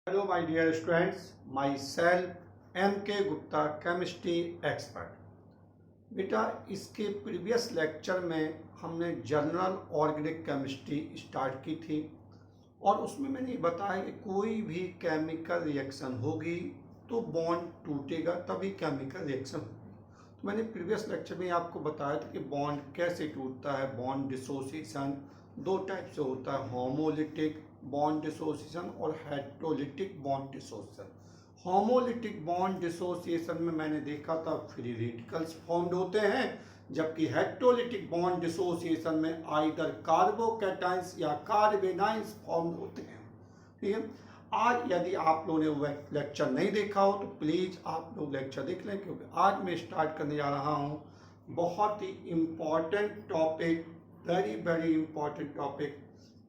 Hello my dear students, myself M.K. Gupta, chemistry expert। बेटा इसके previous lecture में हमने जनरल ऑर्गेनिक केमिस्ट्री स्टार्ट की थी और उसमें मैंने बताया कि कोई भी केमिकल रिएक्शन होगी तो बॉन्ड टूटेगा तभी केमिकल रिएक्शन होगी। तो मैंने प्रीवियस लेक्चर में आपको बताया था कि बॉन्ड कैसे टूटता है। बॉन्ड डिसोसिएशन दो टाइप से होता है, होमोलिटिक बॉन्ड डिसोसिएशन और heterolytic bond dissociation. Homolytic bond dissociation में मैंने देखा था फ्री रेडिकल्स फॉर्म्ड होते हैं, जबकि हेटेरोलिटिक बॉन्ड डिसोसिएशन में आइदर कार्बोकैटाइंस या कार्बेनाइंस फॉर्म होते हैं। ठीक है, आज यदि आप लोगों ने वो लेक्चर नहीं देखा हो तो प्लीज़ आप लोग लेक्चर देख लें, क्योंकि आज मैं स्टार्ट करने जा रहा हूँ बहुत ही important topic, very important topic,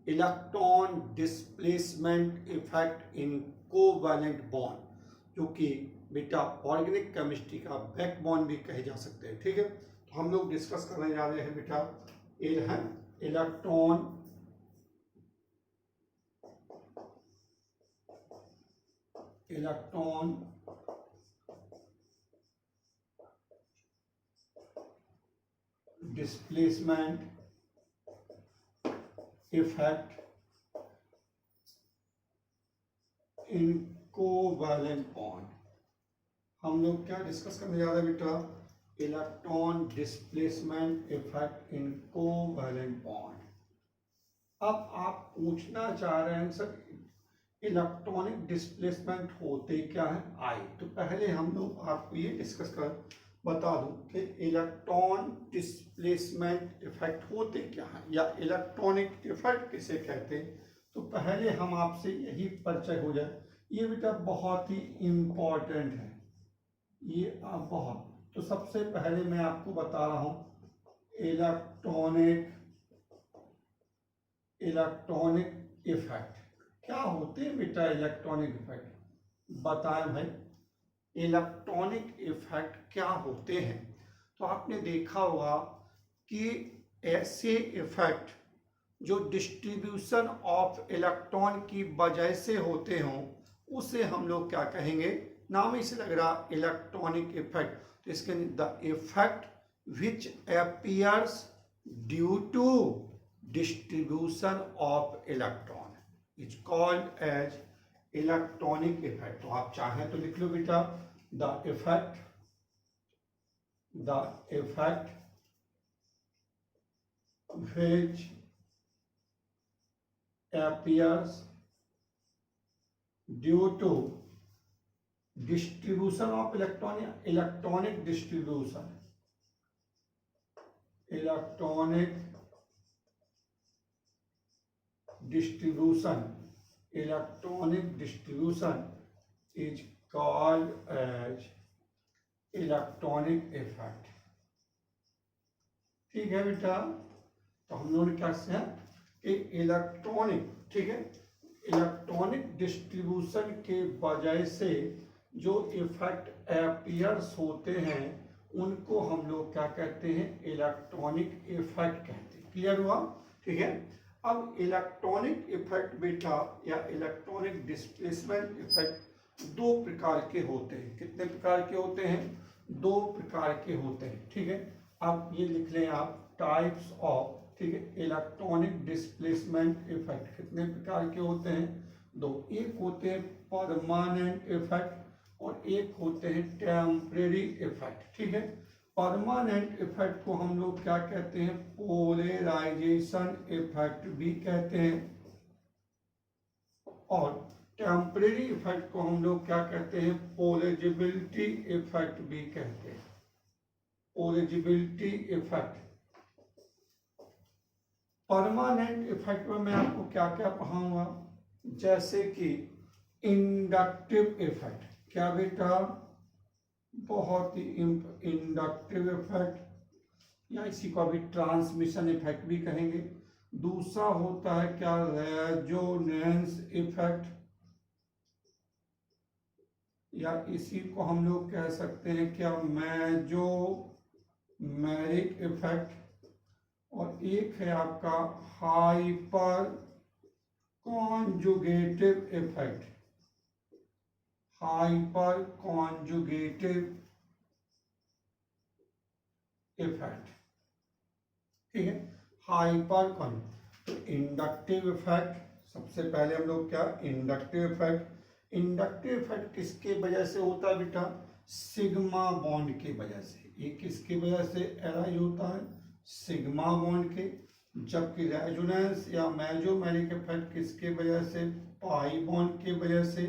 electron displacement effect in covalent bond, जो कि बेटा ऑर्गेनिक केमिस्ट्री का बैकबोन भी कहे जा सकते हैं। ठीक है, तो हम लोग डिस्कस करने जा रहे हैं बेटा electron displacement effect in covalent bond. हम लोग क्या डिस्कस करने जा रहे हैं बेटा? Electron displacement effect in covalent bond. अब आप पूछना चाह रहे हैं सर इलेक्ट्रॉनिक डिस्प्लेसमेंट होते क्या है? आई तो पहले हम लोग आपको ये डिस्कस कर बता दूं कि इलेक्ट्रॉन डिस्प्लेसमेंट इफेक्ट होते क्या है या इलेक्ट्रॉनिक इफेक्ट किसे कहते हैं। तो पहले हम आपसे यही परिचय हो जाए, ये बेटा बहुत ही इम्पोर्टेंट है, ये आप बहुत। तो सबसे पहले मैं आपको बता रहा हूं इलेक्ट्रॉनिक इफेक्ट क्या होते हैं बेटा। इलेक्ट्रॉनिक इफेक्ट बताएं भाई, इलेक्ट्रॉनिक इफेक्ट क्या होते हैं। तो आपने देखा होगा कि ऐसे इफेक्ट जो डिस्ट्रीब्यूशन ऑफ इलेक्ट्रॉन की वजह से होते हों उसे हम लोग क्या कहेंगे, नाम ही से लग रहा इलेक्ट्रॉनिक इफेक्ट। तो इसके the effect which appears due to distribution of electron is called as electronic effect. तो आप चाहें तो लिख लो बेटा, द इफेक्ट which appears due to distribution of electron या electronic distribution is called as electronic effect. ठीक है बेटा, तो हम लोगों ने क्या किया कि इलेक्ट्रॉनिक, ठीक है, इलेक्ट्रॉनिक डिस्ट्रीब्यूशन के वजह से जो इफेक्ट अपीयर्स होते हैं उनको हम लोग क्या कहते हैं, इलेक्ट्रॉनिक इफेक्ट कहते हैं। क्लियर हुआ? ठीक है, अब इलेक्ट्रॉनिक इफेक्ट बेटा या इलेक्ट्रॉनिक डिस्प्लेसमेंट इफेक्ट दो प्रकार के होते हैं। कितने प्रकार के होते हैं? दो प्रकार के होते हैं। ठीक है, अब ये लिख लें आप, टाइप्स ऑफ, ठीक है, इलेक्ट्रॉनिक डिस्प्लेसमेंट इफेक्ट कितने प्रकार के होते हैं? दो। एक होते हैं परमानेंट इफेक्ट और एक होते हैं टेम्परेरी इफेक्ट। ठीक है, परमानेंट इफेक्ट को हम लोग क्या कहते हैं, पोलराइजेशन इफेक्ट भी कहते हैं, और टेम्परेरी इफेक्ट को हम लोग क्या कहते हैं, पोलरिजिबिलिटी इफेक्ट भी कहते हैं। पोलरिजिबिलिटी इफेक्ट। परमानेंट इफेक्ट में मैं आपको क्या क्या पढ़ाऊंगा, जैसे कि इंडक्टिव इफेक्ट। क्या बेटा? बहुत ही इंडक्टिव इफेक्ट, या इसी को अभी ट्रांसमिशन इफेक्ट भी कहेंगे। दूसरा होता है क्या, रेजोनेंस इफेक्ट, या इसी को हम लोग कह सकते हैं क्या, मेरिक इफेक्ट। और एक है आपका hyper conjugative effect. Hyper conjugative effect, ठीक है, हाइपर कॉन। तो इंडक्टिव इफेक्ट, सबसे पहले हम लोग क्या, इंडक्टिव इफेक्ट। इंडक्टिव इफेक्ट किसके वजह से होता है बेटा, सिग्मा बॉन्ड की वजह से। ये किसकी वजह से अराइज होता है, सिग्मा बॉन्ड के। जबकि रेजोनेंस या मेसोमेरिक इफेक्ट किसके वजह से, पाई बॉन्ड की वजह से।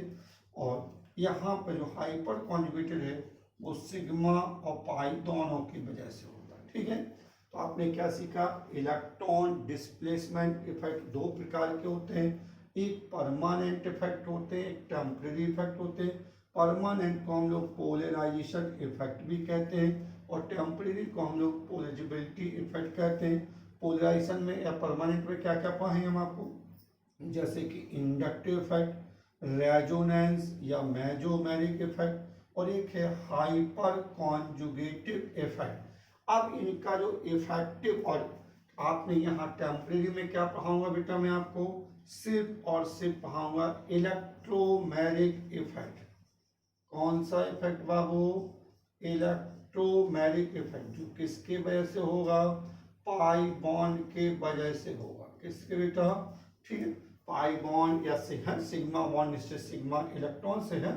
और यहाँ पर जो हाइपर कॉन्जुगेटेड है वो सिग्मा और पाई दोनों की वजह से होता है, ठीक है। तो आपने क्या सीखा, इलेक्ट्रॉन डिस्प्लेसमेंट इफेक्ट दो प्रकार के होते हैं, एक परमानेंट इफेक्ट होते हैं, एक टेम्परेरी इफेक्ट होते हैं। परमानेंट को हम लोग पोलराइजेशन इफेक्ट भी कहते हैं और टेम्परेरी को हम लोग पोलराइजेबिलिटी इफेक्ट कहते हैं। पोलराइजेशन में या परमानेंट में क्या क्या पढ़ेंगे हम आपको, जैसे कि इंडक्टिव इफेक्ट, रेजोनेंस या मेसोमेरिक इफेक्ट, और एक है हाइपर कॉन्जुगेटिव इफेक्ट। अब इनका जो इफेक्टिव, और आपने यहाँ टेम्परेरी में क्या पढ़ाऊंगा बेटा, मैं आपको सिर्फ और सिर्फ पढ़ाऊंगा इलेक्ट्रोमैरिक इफेक्ट। कौन सा इफेक्ट बाबू, इलेक्ट्रोमैरिक इफेक्ट, जो किसके वजह से होगा, पाई बॉन्ड के वजह से होगा। किसके बेटा, ठीक है, पाई बॉन्ड या सिग्मा बॉन्ड, इससे सिग्मा इलेक्ट्रॉन से है।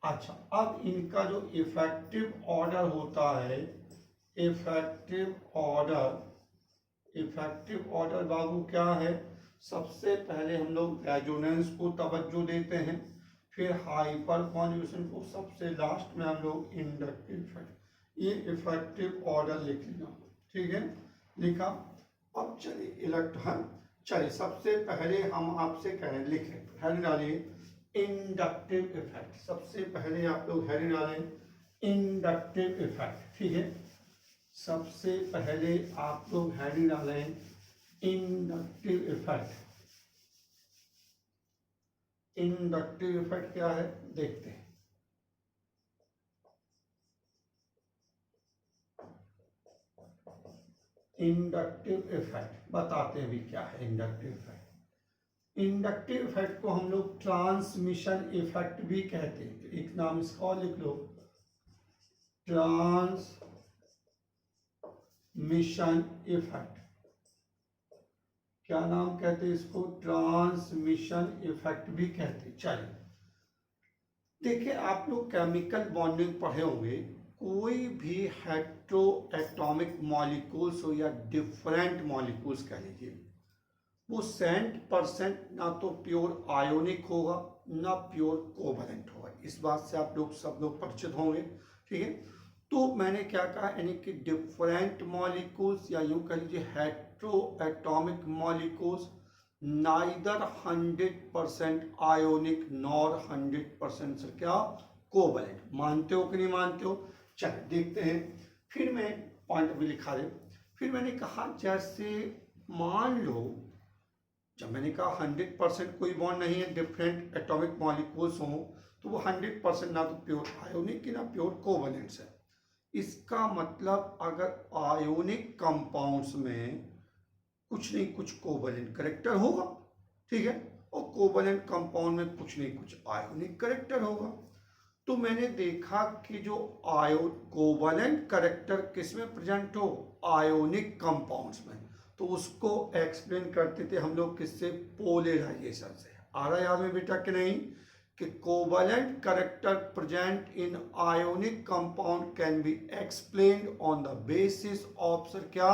अच्छा, अब इनका जो इफेक्टिव ऑर्डर होता है, इफेक्टिव ऑर्डर बाबू क्या है, सबसे पहले हम लोग रेजोनेंस को तवज्जो देते हैं, फिर हाइपर कॉन्जुगेशन को, सबसे लास्ट में हम लोग इंडक्टिव इफेक्ट। ये इफेक्टिव ऑर्डर लिख लिया, ठीक है, लिखा। अब चलिए इलेक्ट्रॉन, चलिए सबसे पहले हम आपसे कहें, लिखें, हेड डालिए इंडक्टिव इफेक्ट। सबसे पहले आप लोग हेड डालें इंडक्टिव इफेक्ट, ठीक है। सबसे पहले आप लोग हेड डालें इंडक्टिव इफेक्ट। इंडक्टिव इफेक्ट क्या है देखते हैं। इंडक्टिव इफेक्ट बताते हैं भी क्या है इंडक्टिव इफेक्ट। इंडक्टिव इफेक्ट को हम लोग ट्रांसमिशन इफेक्ट भी कहते हैं। तो एक नाम इसका और लिख लो, ट्रांसमिशन इफेक्ट। क्या नाम कहते हैं इसको, ट्रांसमिशन इफेक्ट भी कहते हैं। चलिए देखिए, आप लोग केमिकल बॉन्डिंग पढ़े होंगे, कोई भी हेट्रो एटॉमिक मॉलिक्यूल्स हो या डिफरेंट मॉलिक्यूल्स कह लीजिए, वो 100% ना तो प्योर आयोनिक होगा ना प्योर कोवलेंट होगा। इस बात से आप लोग सब लोग परिचित होंगे, ठीक है। तो मैंने क्या कहा, यानी कि डिफरेंट मॉलिक्यूल्स या यूं कह लीजिए hetero atomic molecules, neither 100% ionic nor 100% से क्या कोवलेंट। मानते हो कि नहीं मानते हो, चलिए देखते हैं। फिर मैं पॉइंट भी लिखा दे। फिर मैंने कहा, जैसे मान लो, जब मैंने कहा 100% कोई बॉन्ड नहीं है, डिफरेंट एटॉमिक मॉलिक्यूल्स हों, तो वो 100% ना तो प्योर आयोनिक की ना प्योर कोवलेंट्स है। इसका मतलब अगर आयोनिक कंपाउंड्स में कुछ नहीं कुछ कोवलेंट करेक्टर होगा, ठीक है, और कोवलेंट कंपाउंड में कुछ नहीं कुछ आयोनिक करेक्टर होगा। तो मैंने देखा कि जो कोवलेंट करेक्टर किस में प्रेजेंट हो, आयोनिक कंपाउंड्स में, तो उसको एक्सप्लेन करते थे हम लोग किससे, पोलराइजेशन से। आ रहा याद में बेटा कि नहीं, कि covalent character present in ionic compound can be explained on the basis of सर क्या,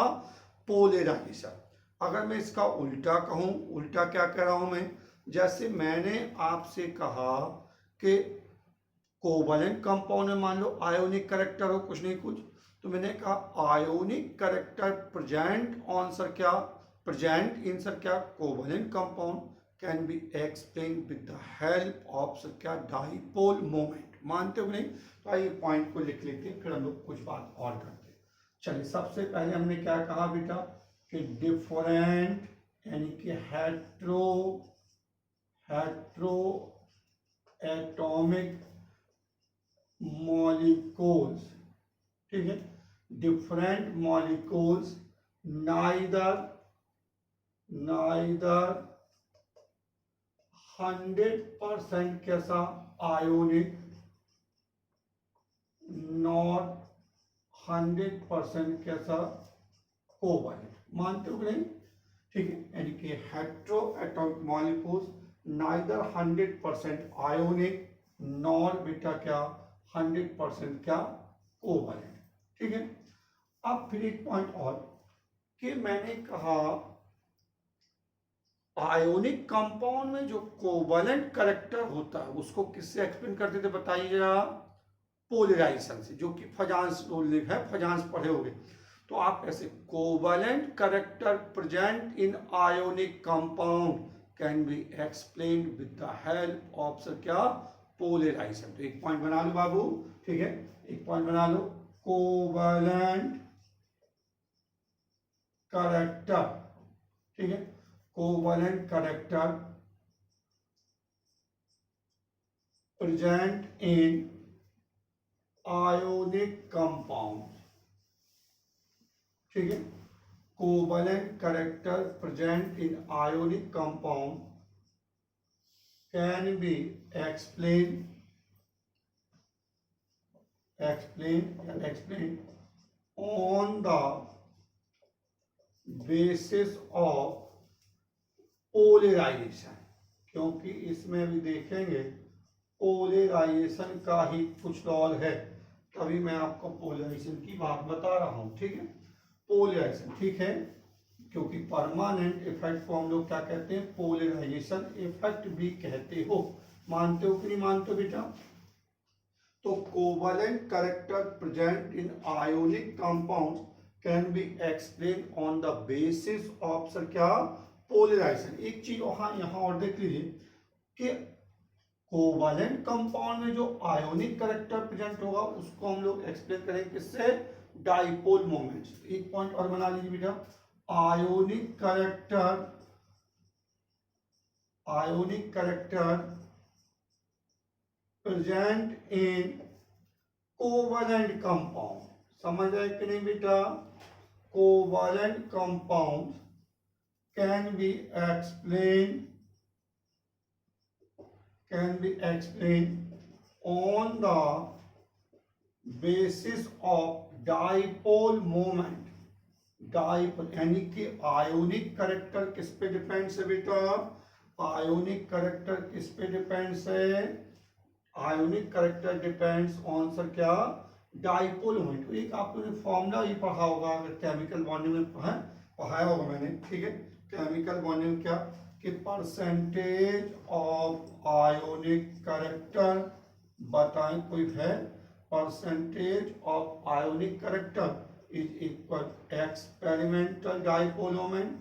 पोलराइजेशन। अगर मैं इसका उल्टा कहूं, उल्टा क्या कह रहा हूं मैं, जैसे मैंने आपसे कहा कि कोवलेंट कंपाउंड में मान लो आयोनिक करेक्टर हो कुछ नहीं कुछ, तो मैंने कहा ionic character present on sir क्या, प्रेजेंट इन सर क्या covalent compound can be explain with the help of सर क्या, डाइपोल मोमेंट। मानते हो नहीं, तो आइए पॉइंट को लिख लेते हैं, फिर हम लोग कुछ बात और करते हैं। चलिए सबसे पहले हमने क्या कहा बेटा, कि डिफरेंट यानी कि हेट्रो एटॉमिक मॉलिक्यूल्स, ठीक है, डिफरेंट मॉलिक्यूल्स नाइदर 100% कैसा, आयोनिक नॉट 100% कैसा कोवैलेंट, मानते हो कि नहीं? ठीक है, यानी कि hetero atomic molecules neither 100% ionic nor बेटा क्या 100% क्या कोवैलेंट। ठीक है, अब फिर एक पॉइंट और कि मैंने कहा आयोनिक कंपाउंड में जो कोवैलेंट कैरेक्टर होता है उसको किससे एक्सप्लेन करते थे बताइए जरा? पोलराइजेशन से, जो कि फजांस है, फजांस पढ़े होंगे। तो आप ऐसे covalent character present in ionic compound can be explained with the help of सर क्या पोलराइजेशन। तो एक पॉइंट बना लो बाबू, ठीक है, एक पॉइंट बना लो, कोवैलेंट कैरेक्टर, ठीक है, covalent character present in ionic compound, ठीक है, covalent character present in ionic compound can be explained on the basis of polarisation, क्योंकि इसमें भी देखेंगे पोलराइजेशन का ही कुछ रोल है, तभी मैं आपको पोलराइजेशन की बात बता रहा हूं। ठीक है, पोलराइजेशन, ठीक है, क्योंकि परमानेंट इफेक्ट को हम लोग क्या कहते हैं? पोलराइजेशन इफेक्ट भी कहते हो। मानते हो कि नहीं मानते हो बेटा? तो covalent character present in ionic compounds can be explain on the basis of सर क्या पोलराइजेशन। एक चीज यहाँ और देख लीजिए कि कोवैलेंट कंपाउंड में जो आयोनिक कैरेक्टर प्रेजेंट होगा उसको हम लोग एक्सप्लेन करेंगे किससे? Dipole moments. एक पॉइंट और बना लीजिए बेटा, आयोनिक कैरेक्टर प्रेजेंट इन कोवैलेंट कंपाउंड। समझ रहे कि नहीं बेटा? Covalent compound can be explained on the basis of dipole moment। Dipole यानी कि आयोनिक कैरेक्टर किस पे डिपेंड्स है बेटा? आयोनिक कैरेक्टर किस पे डिपेंड्स है? Ionic character depends on sir क्या डाइपोल मोमेंट। एक आप लोगों ने फॉर्मूला ही पढ़ा होगा, अगर केमिकल बॉन्डिंग में पढ़ाया होगा मैंने। ठीक है, केमिकल बॉन्डिंग क्या कि परसेंटेज ऑफ आयोनिक कैरेक्टर बताएं, कोई है? Percentage of ionic character is equal experimental dipole moment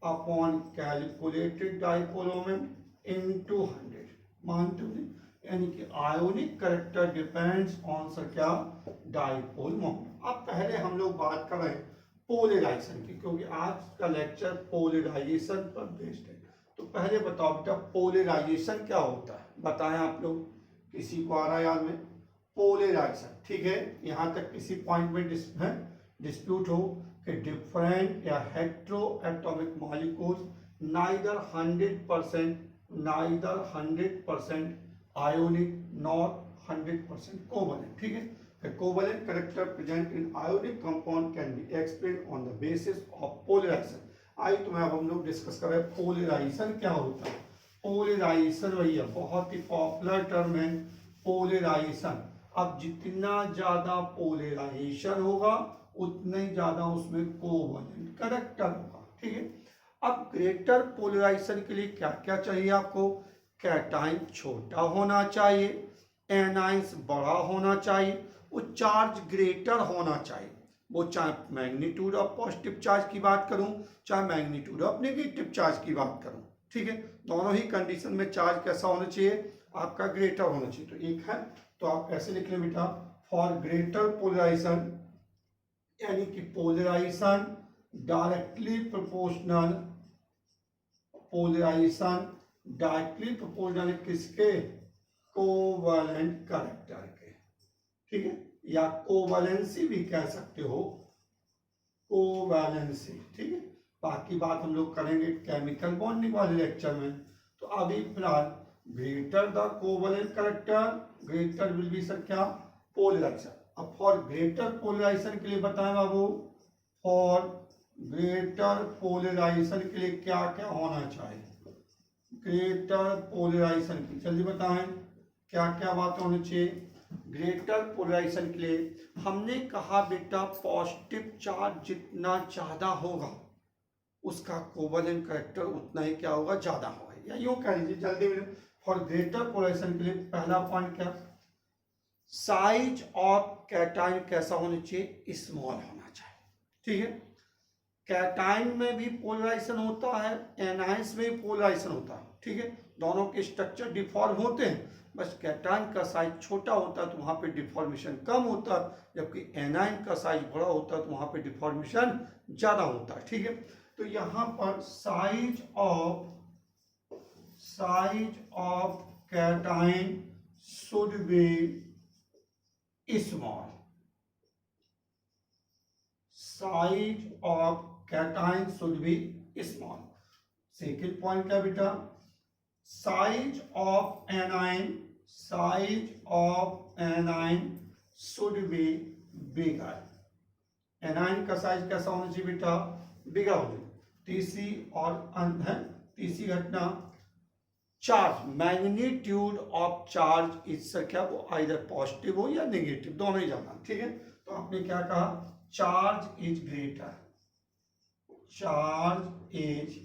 upon calculated dipole moment into 100। मानते हो? यानी कि ionic character depends on sir क्या डाइपोल मोमेंट। अब पहले हम लोग बात कर रहे हैं पोलराइजेशन की, क्योंकि आज का लेक्चर पोलराइजेशन पर बेस्ड है। तो पहले बताओ बेटा पोलराइजेशन क्या होता है? बताएं आप लोग, किसी को आ रहा है याद में? पोलराइजेशन, ठीक है, यहां तक किसी पॉइंट में डिस्प्यूट हो कि डिफरेंट या hetero atomic molecules neither 100% ionic not 100% covalent. ठीक है, covalent character present in ionic compound can be explain on the basis of polarisation. I तो मैं अब हम लोग डिस्कस कर रहे हैं पोलराइजेशन क्या होता है। पोलराइजेशन भैया बहुत ही पॉपुलर टर्म है पोलराइजेशन। अब जितना ज्यादा पोलराइजेशन होगा उतना ही ज्यादा उसमें कोवैलेंट कैरेक्टर होगा। ठीक है, अब ग्रेटर पोलराइजेशन के लिए क्या क्या चाहिए आपको? कैटाइन छोटा होना चाहिए, एनाइंस बड़ा होना चाहिए, वो चार्ज ग्रेटर होना चाहिए। वो चाहे मैग्नीट्यूड ऑफ पॉजिटिव चार्ज की बात करूं चाहे मैग्नीट्यूड ऑफ नेगेटिव चार्ज की बात करूं। ठीक है, दोनों ही कंडीशन में चार्ज कैसा होना चाहिए? आपका ग्रेटर होना चाहिए। तो एक है, तो आप ऐसे लिख लें बेटा, फॉर ग्रेटर पोलराइजेशन यानी कि polarisation directly proportional, polarisation directly proportional किसके? कोवैलेंट कैरेक्टर के। ठीक है, या कोवैलेंसी भी कह सकते हो, कोवैलेंसी। ठीक है, बाकी बात हम लोग करेंगे केमिकल बॉन्डिंग वाले लेक्चर में। तो अभी फिलहाल greater the covalent character, greater will be sir क्या पोलराइजेशन। अब फॉर ग्रेटर पोलराइजेशन के लिए बताएं बाबू, फॉर ग्रेटर पोलराइजेशन के लिए क्या क्या होना चाहिए, ग्रेटर पोलराइजेशन की जल्दी बताएं क्या क्या बात होनी चाहिए। ग्रेटर पोलराइजेशन के लिए हमने कहा बेटा पॉजिटिव चार्ज जितना ज्यादा होगा उसका कोवेलेंट कैरेक्टर उतना ही क्या होगा, ज्यादा होगा, या यूं कह लीजिए जल्दी में। फॉर ग्रेटर पोलराइजेशन के लिए पहला पॉइंट क्या, साइज ऑफ कैटायन कैसा होना चाहिए, स्मॉल होना चाहिए, ठीक है। कैटायन में भी पोलराइजेशन होता है, एनायंस में भी पोलराइजेशन होता है, ठीक है, दोनों के स्ट्रक्चर डिफॉर्म होते हैं, बस कैटायन का साइज छोटा होता है तो वहां पे डिफॉर्मेशन कम होता है, जबकि एनायन का साइज बड़ा होता है तो वहां पे डिफॉर्मेशन ज्यादा होता है, ठीक है। तो यहां पर size of cation should be small, size of cation should be small. Second point क्या बेटा, size of anion should be bigger, anion का साइज कैसा होना चाहिए बेटा, बिगर होना चाहिए। तीसरी और अंत है, तीसरी घटना चार्ज, मैग्नीट्यूड ऑफ चार्ज इससे क्या वो आइदर पॉजिटिव हो या नेगेटिव, दोनों ही जाना, ठीक है। तो आपने क्या कहा, charge is greater, charge is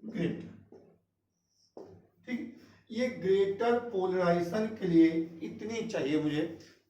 greater, ठीक। ये ग्रेटर पोलराइजेशन के लिए इतनी चाहिए मुझे,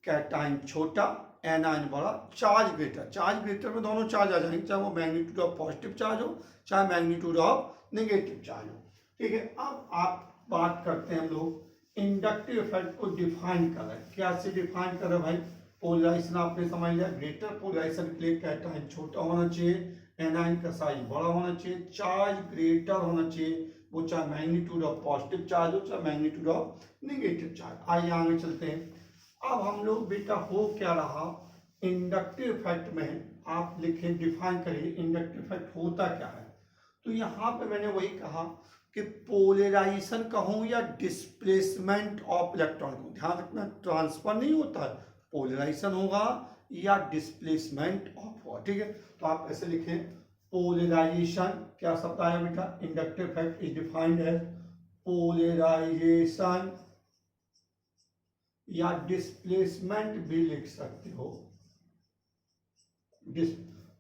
कैटायन छोटा एनायन बड़ा, चार्ज ग्रेटर, चार्ज ग्रेटर में दोनों चार्ज आ जाएंगे, चाहे वो मैग्नीट्यूड ऑफ पॉजिटिव चार्ज हो चाहे मैग्नीट्यूड ऑफ नेगेटिव चार्ज हो, ठीक है। अब आप बात करते हैं हम लोग इंडक्टिव इफेक्ट को डिफाइन कर रहे हैं, क्या से डिफाइन कर रहे हैं भाई, पोलराइजेशन आपने समझ लिया, ग्रेटर पोलराइजेशन के लिए कैटायन छोटा होना चाहिए, एनायन का साइज बड़ा होना चाहिए, चार्ज ग्रेटर होना चाहिए, वो चाहे मैग्नीट्यूड ऑफ पॉजिटिव चार्ज हो चाहे मैग्नीट्यूड ऑफ नेगेटिव चार्ज। आइए आगे चलते हैं। अब हम लोग बेटा हो क्या रहा, इंडक्टिव इफेक्ट में आप लिखें, डिफाइन करिए इंडक्टिव इफेक्ट होता क्या है। तो यहाँ पे मैंने वही कहा कि पोलराइजेशन कहूँ या डिस्प्लेसमेंट ऑफ इलेक्ट्रॉन को, ध्यान रखना ट्रांसफर नहीं होता है, पोलराइजेशन होगा या डिस्प्लेसमेंट ऑफ होगा, ठीक है। तो आप ऐसे लिखें, पोलराइजेशन क्या शब्द आया बेटा, inductive effect is defined as polarisation या डिस्प्लेसमेंट भी लिख सकते हो,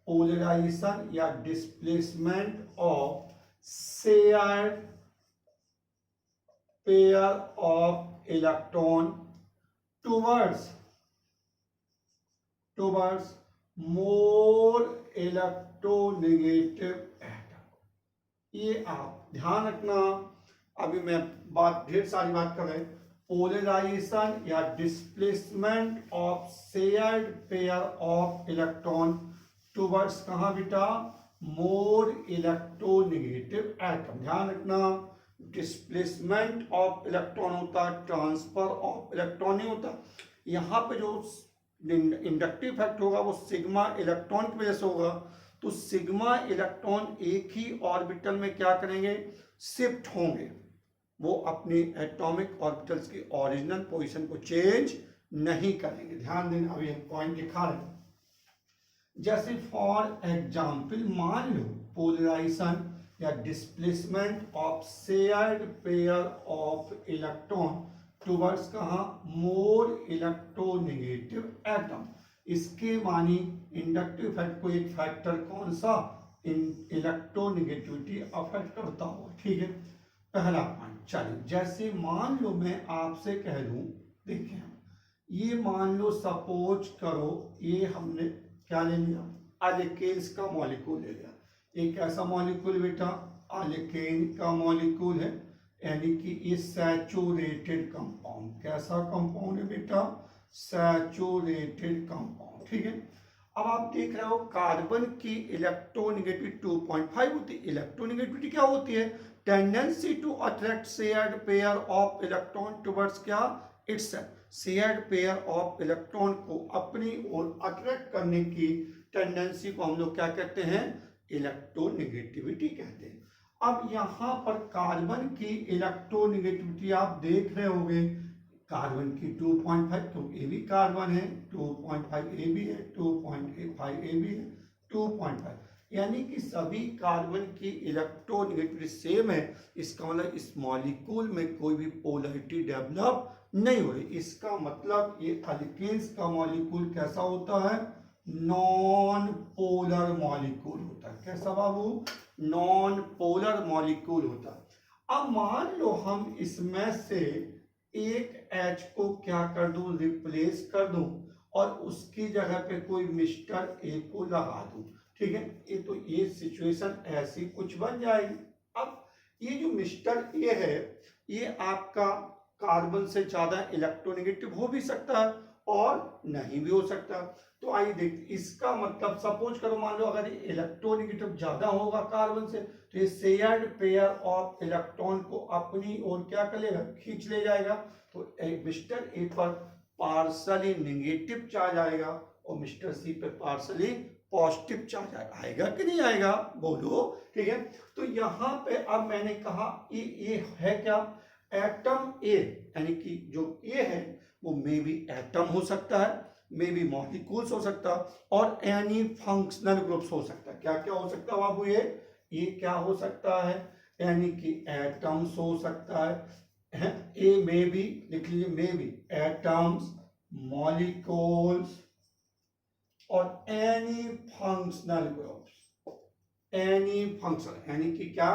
पोलराइजेशन या displacement of shared pair of electron towards more electronegative atom. ये आप ध्यान रखना, अभी मैं ढेर सारी बात कर रहे हैं, पोलराइजेशन या displacement of shared pair of electron towards कहाँ बेटा, मोर इलेक्ट्रोनेगेटिव एटम। ध्यान रखना, डिस्प्लेसमेंट ऑफ इलेक्ट्रॉन होता है, ट्रांसफर ऑफ इलेक्ट्रॉन नहीं होता। यहाँ पे जो इंडक्टिव इफेक्ट होगा वो सिग्मा इलेक्ट्रॉन की वजह से होगा, तो सिग्मा इलेक्ट्रॉन एक ही ऑर्बिटल में क्या करेंगे, शिफ्ट होंगे, वो अपनी एटॉमिक ऑर्बिटल्स की ओरिजिनल पोजीशन को चेंज नहीं करेंगे। ध्यान देना, अभी हम पॉइंट दिखा रहे हैं। जैसे फॉर एग्जाम्पल मान लो पोलराइजेशन या displacement of shared pair of electron towards कहाँ, मोर इलेक्ट्रोनेगेटिव एटम। इसके मानी इंडक्टिव इफेक्ट को एक फैक्टर कौन सा, इलेक्ट्रोनेगेटिविटी अफेक्ट करता हो, ठीक है। पहला पॉइंट, चलिए जैसे मान लो मैं आपसे कह दूं, देखिए ये मान लो सपोज करो ये हमने क्या ले लिया, अल्केन्स का मॉलिक्यूल ले लिया। एक ऐसा मॉलिक्यूल बेटा अल्केन का मॉलिक्यूल है, यानी कि ये सैचुरेटेड कंपाउंड, कैसा कंपाउंड है बेटा, सैचुरेटेड कंपाउंड, ठीक है। अब आप देख रहे हो कार्बन की इलेक्ट्रोनेगेटिविटी 2.5 होती है। इलेक्ट्रोनेगेटिविटी क्या होती है, tendency to attract shared pair of electron towards क्या, it's shared pair of electron को अपनी ओर अट्रैक्ट करने की टेंडेंसी को हम लोग क्या कहते हैं, इलेक्ट्रोनेगेटिविटी कहते हैं। अब यहाँ पर कार्बन की इलेक्ट्रोनेगेटिविटी आप देख रहे होंगे, कार्बन की 2.5, तो ए भी कार्बन है, 2.5 ए भी है, 2.5 ए भी है, 2.5, यानी कि सभी कार्बन की इलेक्ट्रोनेगेटिविटी सेम है। इसका मतलब इस मॉलिक्यूल में कोई भी पोलरिटी डेवलप नहीं हो रही। इसका मतलब ये अल्केन्स का मॉलिक्यूल कैसा होता है, नॉन पोलर मॉलिक्यूल होता है। कैसा बाबू, नॉन पोलर मॉलिक्यूल होता है। अब मान लो हम इसमें से एक H को क्या कर दूं, रिप्लेस कर दूं और उसकी जगह पे कोई मिस्टर ए को लगा दूं, ठीक है। ये सिचुएशन ऐसी कुछ बन जाएगी। अब ये जो मिस्टर ए है ये आपका कार्बन से ज्यादा इलेक्ट्रोनेगेटिव हो भी सकता है और नहीं भी हो सकता। तो आइए देखते, इसका मतलब सपोज करो, मान लो अगर इलेक्ट्रोनेगेटिव ज्यादा होगा कार्बन से तो ये शेयर्ड पेयर ऑफ इलेक्ट्रॉन को अपनी ओर क्या कर लेगा, खींच ले जाएगा। तो मिस्टर ए पर पार्सली नेगेटिव चार्ज आएगा और मिस्टर सी पे पार्सली पॉजिटिव चार्ज आएगा कि नहीं आएगा, बोलो, ठीक है। तो यहाँ पे अब मैंने कहा ये है क्या, एटम ए, यानी कि जो ए है वो मे बी एटम हो सकता है, मे बी मॉलिक्यूल्स हो सकता है और एनी फंक्शनल ग्रुप्स हो सकता है। क्या क्या हो सकता है बाबू, ये क्या हो सकता है, यानी कि एटम्स हो सकता है, ए मे बी, लिख लीजिए, मे बी एटम्स, मॉलिक्यूल्स और any functional groups, any function, यानी कि क्या।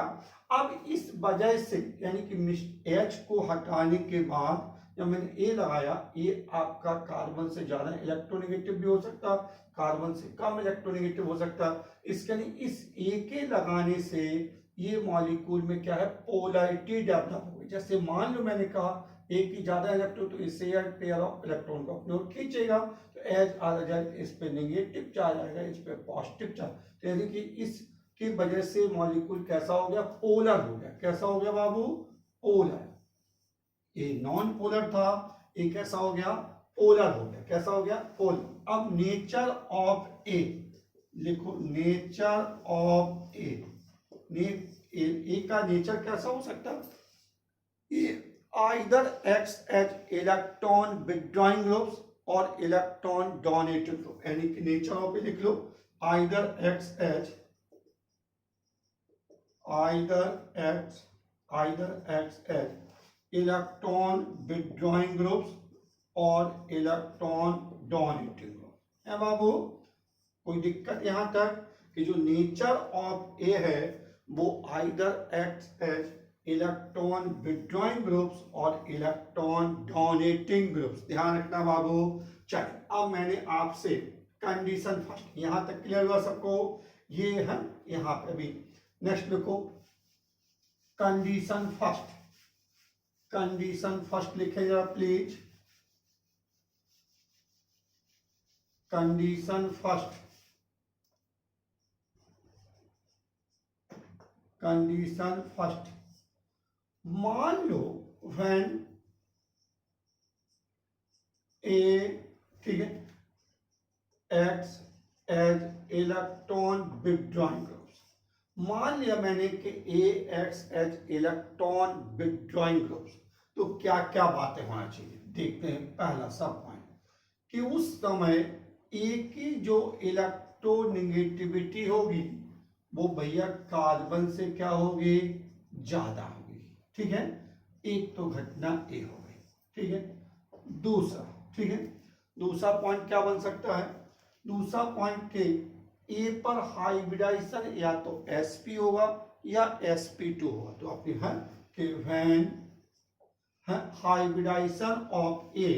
अब इस वजह से यानी कि H को हटाने के बाद जब मैंने ए लगाया, ये आपका कार्बन से ज्यादा इलेक्ट्रोनेगेटिव भी हो सकता, कार्बन से कम इलेक्ट्रोनेगेटिव हो सकता। इसके लिए इस ए के लगाने से ये मॉलिक्यूल में क्या है, पोलैरिटी डेवलप हो गई। जैसे मान लो मैंने कहा ए की ज्यादा इलेक्ट्रॉन, तो इससे यार पेयर ऑफ इलेक्ट्रॉन को अपनी ओर खींचेगा, तो एज आ जाए, इस पे नेगेटिव चार्ज आएगा, इस पे पॉजिटिव चार्ज। तो यानी कि इसकी वजह से मॉलिक्यूल कैसा हो गया, पोलर हो गया। कैसा हो गया बाबू, पोलर। ये नॉन पोलर था, ये कैसा हो गया, पोलर हो गया। कैसा हो गया, पोलर। अब नेचर ऑफ ए लिखो, नेचर ऑफ ए का नेचर कैसा हो सकता है, either acts as electron withdrawing groups और इलेक्ट्रॉन डोनेटिंग ग्रुप, यानी कि नेचर ऑफ ए लिख लो, either acts as electron withdrawing groups और इलेक्ट्रॉन डोनेटिंग ग्रुप है बाबू। कोई दिक्कत यहां तक कि जो नेचर ऑफ ए है वो either acts as electron withdrawing groups और इलेक्ट्रॉन डोनेटिंग ग्रुप्स, ध्यान रखना बाबू। चलिए अब मैंने आपसे कंडीशन फर्स्ट, यहां तक क्लियर हुआ सबको, ये है यहां पे भी। नेक्स्ट लिखो कंडीशन फर्स्ट, कंडीशन फर्स्ट लिखेगा please, condition first, condition first. मान लो व्हेन ए, ठीक है, acts as electron withdrawing groups, मान लिया मैंने कि A acts as electron withdrawing groups, तो क्या क्या बातें होना चाहिए देखते हैं। पहला सब पॉइंट कि उस समय ए की जो इलेक्ट्रोनेगेटिविटी होगी वो भैया कार्बन से क्या होगी, ज्यादा होगी, ठीक है। एक तो घटना ए हो गई, ठीक है। दूसरा, ठीक है, दूसरा पॉइंट क्या बन सकता है, दूसरा पॉइंट के ए पर हाइब्रिडाइजेशन या तो sp होगा या sp2 होगा। तो आपके है कि when hybridisation of A,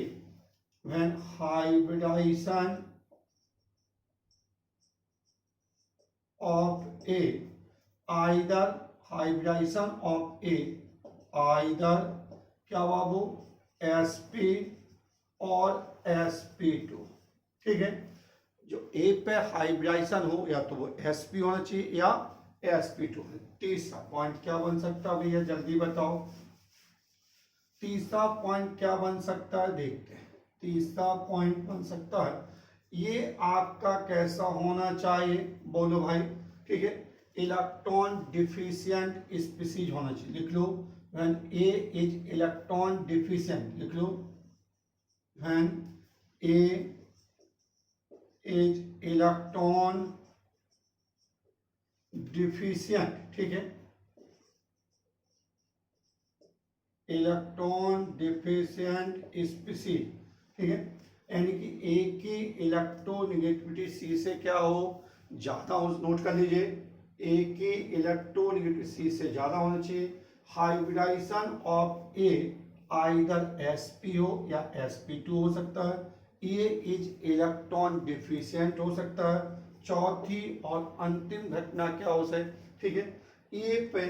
when hybridisation of A, either hybridization of A, either क्या बाबू, sp और sp2, ठीक है। जो A पे हाइब्रिडाइजेशन हो या तो वो sp होना चाहिए या sp2। तीसरा पॉइंट क्या बन सकता है भैया, जल्दी बताओ, तीसरा पॉइंट क्या बन सकता है, देखते हैं। तीसरा पॉइंट बन सकता है ये आपका कैसा होना चाहिए, बोलो भाई, ठीक है, इलेक्ट्रॉन डिफिशिएंट स्पीसीज होना चाहिए। लिख लो when A is electron deficient, लिख लो when A is electron deficient, ठीक है, इलेक्ट्रॉन डिफिशिएंट स्पीसीज, ठीक है, यानी कि ए की इलेक्ट्रोनेगेटिविटी सी से क्या हो, ज्यादा हो, नोट कर लीजिए, ए की इलेक्ट्रोनेगेटिविटी सी से ज्यादा होना चाहिए। Hybridisation of A either SP हो या sp2 हो सकता है, ए इज इलेक्ट्रॉन डिफिशिएंट हो सकता है। चौथी और अंतिम घटना क्या हो सकती, ठीक है, ए पे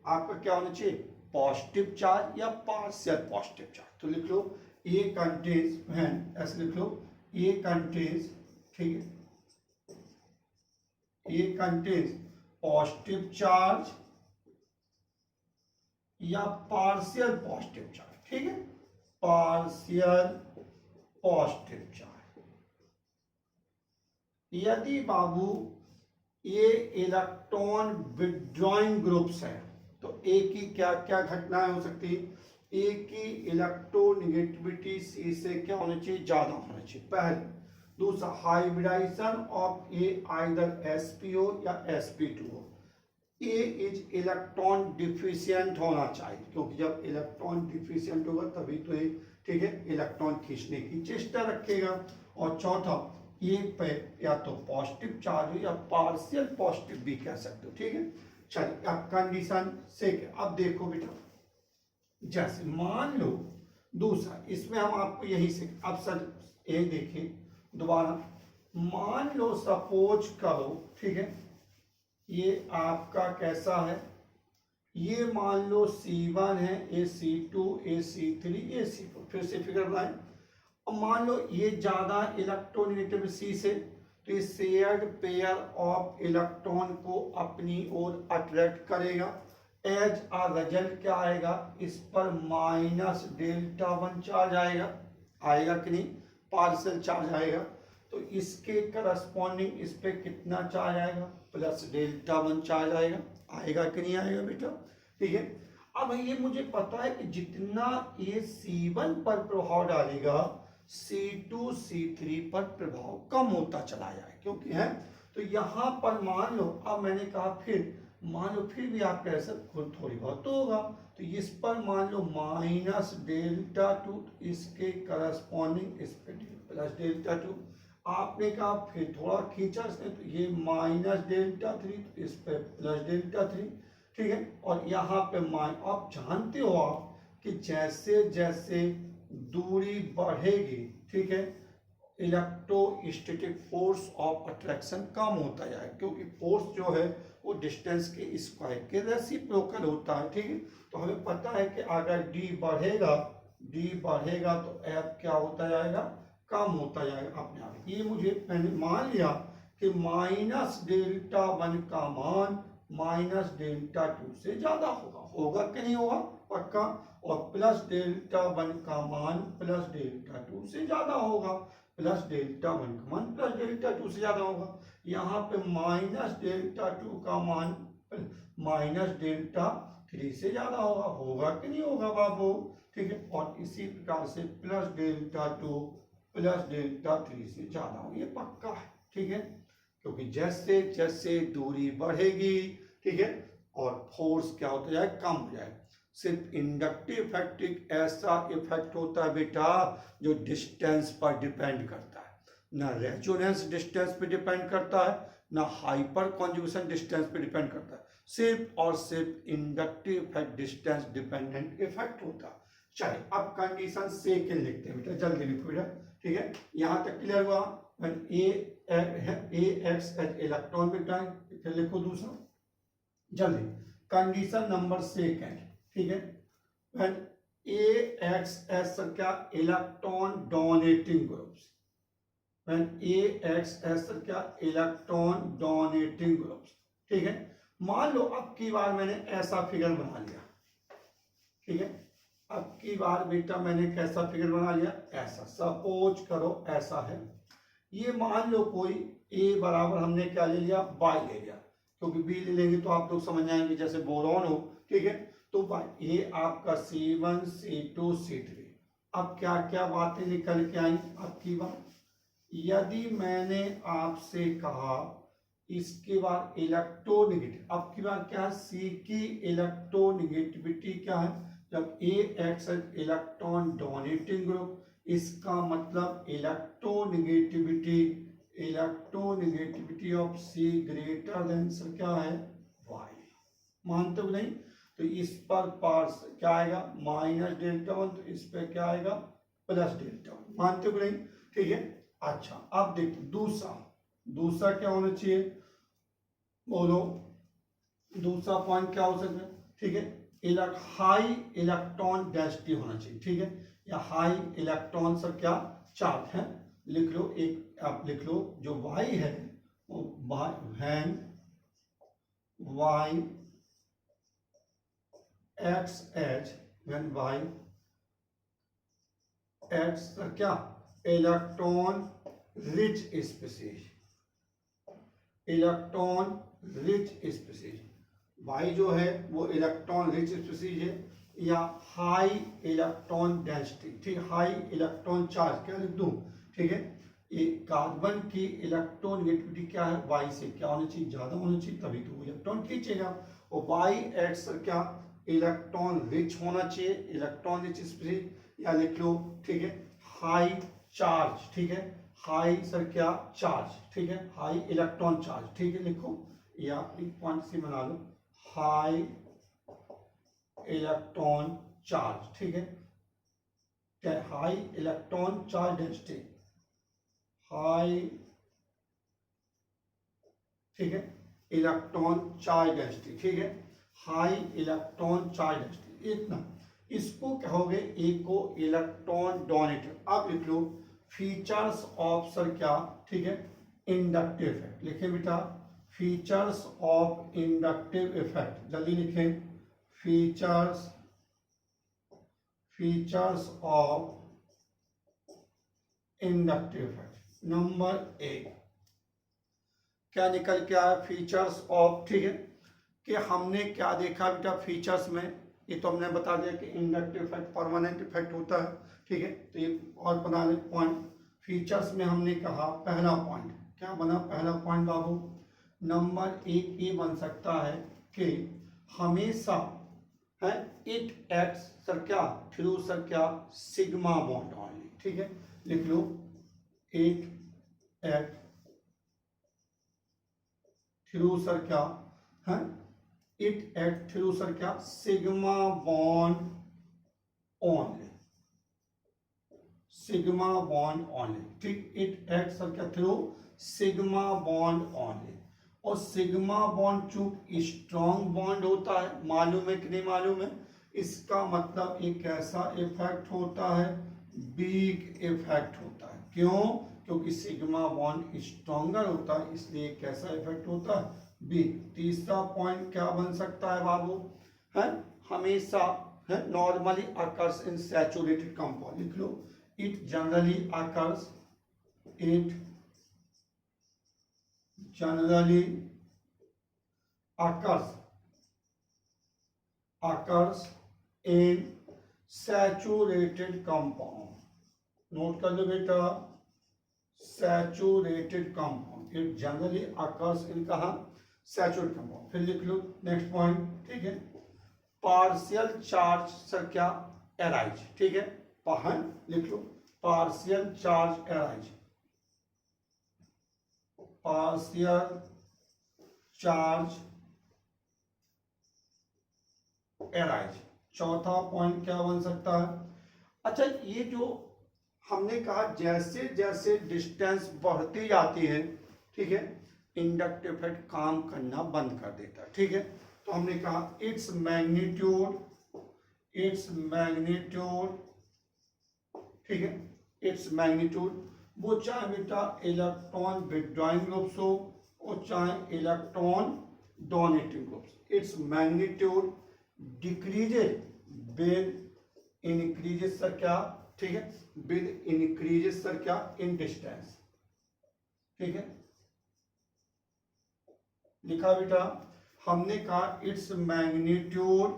आपका क्या होना चाहिए, पॉजिटिव चार्ज या पार्शियल पॉजिटिव चार्ज। तो लिख लो ए कंटेन्स, व्हेन ऐसे लिख लो, ए कंटेन्स, ठीक है, ए कंटेन्स पॉजिटिव चार्ज या पार्शियल पॉजिटिव चार्ज, ठीक है, पार्शियल पॉजिटिव चार्ज। यदि बाबू ये इलेक्ट्रॉन विड्रॉइंग ग्रुप्स है तो ए की क्या क्या घटनाएं हो सकती है, ए की इलेक्ट्रोनेगेटिविटी सी से क्या होना चाहिए, ज्यादा होना चाहिए, पहले। दूसरा, hybridisation of A either sp हो या sp2 हो। ए इज इलेक्ट्रॉन डिफिशिएंट होना चाहिए, क्योंकि जब इलेक्ट्रॉन डिफिशिएंट होगा तभी तो ये, ठीक है, इलेक्ट्रॉन खींचने की चेष्टा रखेगा। और चौथा, ए पे या तो पॉजिटिव चार्ज हो या पार्शियल पॉजिटिव भी कह सकते हो, ठीक है। चलिए अब कंडीशन से, अब देखो बेटा, जैसे मान लो दूसरा, इसमें हम आपको यही से, अब सर ये देखिए दोबारा, मान लो सपोज करो, ठीक है, ये आपका कैसा है, ये मान लो C1 है, ए C2, ए C3, ए C4, फिर से फिगर बनाए। अब मान लो ये ज्यादा इलेक्ट्रोनेगेटिव सी से, तो ये शेयर्ड पेयर ऑफ इलेक्ट्रॉन को अपनी ओर अट्रैक्ट करेगा। एज अ रिजल्ट क्या आएगा, इस पर माइनस डेल्टा 1 चार्ज आएगा, आएगा कि नहीं, पार्शियल चार्ज आएगा। तो इसके करस्पॉन्डिंग इस पे कितना चार्ज आएगा, प्लस डेल्टा 1 चार्ज आएगा, आएगा कि नहीं आएगा बेटा, ठीक है। अब ये मुझे पता है कि जितना ये C1 पर प्रभाव डालेगा, C2 C3 पर प्रभाव कम होता चला जाए, क्योंकि है। तो यहां पर मान लो, अब मैंने कहा फिर मान लो, फिर भी आपका ऐसा थोड़ी बहुत तो होगा, तो इस पर मान लो माइनस डेल्टा 2, इसके करस्पॉन्डिंग इस पे प्लस डेल्टा 2। आपने कहा फिर थोड़ा खींचा इसने, तो ये माइनस डेल्टा 3, तो इस पे प्लस डेल्टा 3, ठीक है। और यहाँ पे आप जानते हो आप कि जैसे जैसे दूरी बढ़ेगी, ठीक है, इलेक्ट्रोस्टैटिक फोर्स ऑफ अट्रैक्शन कम होता जाए, क्योंकि फोर्स जो है वो डिस्टेंस के स्क्वायर के रेसिप्रोकल होता है, ठीक है। तो हमें पता है कि अगर d बढ़ेगा तो F क्या होता जाएगा, कम होता जाएगा अपने आप। ये मुझे मैंने मान लिया कि माइनस डेल्टा 1 का मान माइनस डेल्टा 2 से ज्यादा होगा कि नहीं होगा, पक्का। और प्लस डेल्टा 1 का मान प्लस डेल्टा 2 से ज्यादा होगा, प्लस डेल्टा 1 का मान प्लस डेल्टा 2 से ज्यादा होगा। यहाँ पे माइनस डेल्टा 2 का मान माइनस डेल्टा 3 से ज्यादा होगा कि नहीं होगा बाबू, ठीक है। और इसी प्रकार से प्लस डेल्टा 2 प्लस डेल्टा 3 से ज्यादा हो, ये पक्का है, ठीक है, क्योंकि जैसे जैसे दूरी बढ़ेगी, ठीक है, और फोर्स क्या होता जाए, कम हो जाए। सिर्फ इंडक्टिव इफेक्ट एक ऐसा इफेक्ट होता है बेटा जो डिस्टेंस पर डिपेंड करता है, ना रेजोनेंस डिस्टेंस पे डिपेंड करता है, ना हाइपर कॉन्जुगेशन डिस्टेंस पे डिपेंड करता है, सिर्फ और सिर्फ inductive effect distance dependent effect होता है। चलिए अब कंडीशन सेकंड लिखते हैं बेटा, जल्दी लिखो बेटा, ठीक है। यहां तक क्लियर हुआ, ए एक्स एज इलेक्ट्रॉन विड्रॉइंग, फिर लिखो दूसरा जल्दी, कंडीशन नंबर सेकंड, ठीक है, व्हेन ए एक्स एस क्या, electron donating groups, when A x S क्या, इलेक्ट्रॉन डोनेटिंग ग्रुप्स, ठीक है। मान लो अब की बार मैंने ऐसा फिगर बना लिया, ठीक है, अब की बार बेटा मैंने कैसा फिगर बना लिया, ऐसा, सपोज करो ऐसा है। ये मान लो कोई ए बराबर हमने क्या ले लिया, बाई ले लिया, क्योंकि बी ले लेंगे तो आप लोग समझ जाएंगे जैसे बोरॉन हो, ठीक है। तो ये आपका C1 C2 C3, अब क्या क्या बातें निकल के आई आपकी बात, यदि मैंने आपसे कहा इसके बाद इलेक्ट्रोनेगेटिव, अब की बात क्या है, सी की इलेक्ट्रोनेगेटिविटी क्या है, जब A X electron donating group, इसका मतलब electronegativity of C greater than sir क्या है वाई, मानते हो नहीं, तो इस पर पार्स क्या आएगा माइनस डेल्टा वन, तो इस पर क्या आएगा प्लस डेल्टा वन, मानते हो नहीं, ठीक है। अच्छा अब देखो दूसरा क्या होना चाहिए, बोलो दूसरा पॉइंट क्या हो सकता है, ठीक है, हाई इलेक्ट्रॉन डेंसिटी होना चाहिए, ठीक है, या हाई इलेक्ट्रॉन सर क्या चार्ज है, लिख लो एक, आप लिख लो जो y है वो when y x h when y x क्या electron rich species, electron rich species, y जो है वो इलेक्ट्रॉन रिच स्पीसीज है, या हाई इलेक्ट्रॉन डेंसिटी, ठीक, हाई इलेक्ट्रॉन चार्ज क्या लिख दूं, ठीक है, ये कार्बन की इलेक्ट्रोनेगेटिविटी क्या है y से क्या होनी चाहिए ज्यादा होनी चाहिए, तभी तो इलेक्ट्रॉन खींचेगा, और y एक्स क्या इलेक्ट्रॉन रिच होना चाहिए, इलेक्ट्रॉन रिच स्पीसीज, या लिख लो ठीक है हाई चार्ज, ठीक है, हाई सर क्या चार्ज, ठीक है, हाई इलेक्ट्रॉन चार्ज, ठीक है, लिखो या एक पॉइंट से बना लो हाई इलेक्ट्रॉन चार्ज, ठीक है, क्या high electron charge density, high, ठीक है, इलेक्ट्रॉन चार्ज डेंसिटी, ठीक है, हाई इलेक्ट्रॉन चार्ज डेंसिटी, इतना, इसको कहोगे एक को इलेक्ट्रॉन डोनेटर। अब लिख लो फीचर्स ऑफ सर क्या, ठीक है, इंडक्टिव इफेक्ट, लिखें बेटा फीचर्स ऑफ इंडक्टिव इफेक्ट, जल्दी लिखें features of inductive effect. Number एक क्या निकल के आया फीचर्स ऑफ, ठीक है, कि हमने क्या देखा बेटा फीचर्स में, ये तो हमने बता दिया कि इंडक्टिव इफेक्ट परमानेंट इफेक्ट होता है, ठीक है, तो ये और बना ले पॉइंट, फीचर्स में हमने कहा पहला पॉइंट क्या बना, पहला पॉइंट बाबू नंबर एक ये बन सकता है कि हमेशा है इट एक्ट्स सर क्या थ्रू सर क्या सिग्मा बॉन्ड ऑनली, ठीक है, लिख लो इट एक्ट थ्रू सर क्या है, इट एक्ट थ्रू सर क्या sigma bond only, sigma bond only, ठीक, इट एक्ट सर क्या थ्रू सिग्मा बॉन्ड ओनली, और सिग्मा बॉन्ड चूंकि स्ट्रॉन्ग बॉन्ड होता है, मालूम है कि नहीं मालूम है, इसका मतलब एक कैसा इफेक्ट होता है, वीक इफेक्ट होता है, क्यों, क्योंकि सिग्मा बॉन्ड स्ट्रॉन्गर होता है, इसलिए कैसा इफेक्ट होता है वीक। तीसरा पॉइंट क्या बन सकता है बाबू, है हमेशा है normally occurs in saturated compound, लिख लो it generally occurs, it generally occurs in saturated compound, note कर लो बेटा saturated compound, it generally occurs in कहा saturated compound, फिर लिख लो नेक्स्ट पॉइंट, ठीक है, पार्शियल चार्ज सर क्या एराइज, ठीक है, पहन लिख लो partial charge arise, partial charge arise. चौथा पॉइंट क्या बन सकता है, अच्छा ये जो हमने कहा जैसे जैसे डिस्टेंस बढ़ती जाती है, ठीक है, इंडक्टिव इफेक्ट काम करना बंद कर देता है, ठीक है, तो हमने कहा इट्स मैग्नीट्यूड, ठीक है, इट्स मैग्नीट्यूड, वो चाहे बेटा इलेक्ट्रॉन विड्रॉइंग ग्रुप्स हो और चाहे electron donating groups, its magnitude decreases with increases sir क्या, ठीक है, विद इंक्रीजेस सर क्या इन डिस्टेंस, ठीक है, लिखा बेटा हमने कहा it's magnitude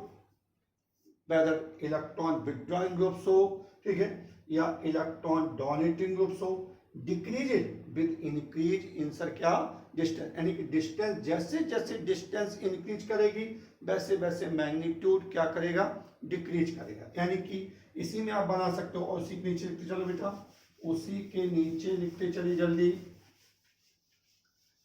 whether electron withdrawing groups हो, ठीक है, या इलेक्ट्रॉन डोनेटिंग ग्रुप्स हो, decreases with increase in sir क्या डिस्टेंस, यानी कि डिस्टेंस जैसे जैसे डिस्टेंस इंक्रीज करेगी वैसे वैसे मैग्नीट्यूड क्या करेगा, डिक्रीज करेगा। यानी कि इसी में आप बना सकते हो, और उसी के नीचे लिखते चलो बेटा, उसी के नीचे लिखते चलिए जल्दी,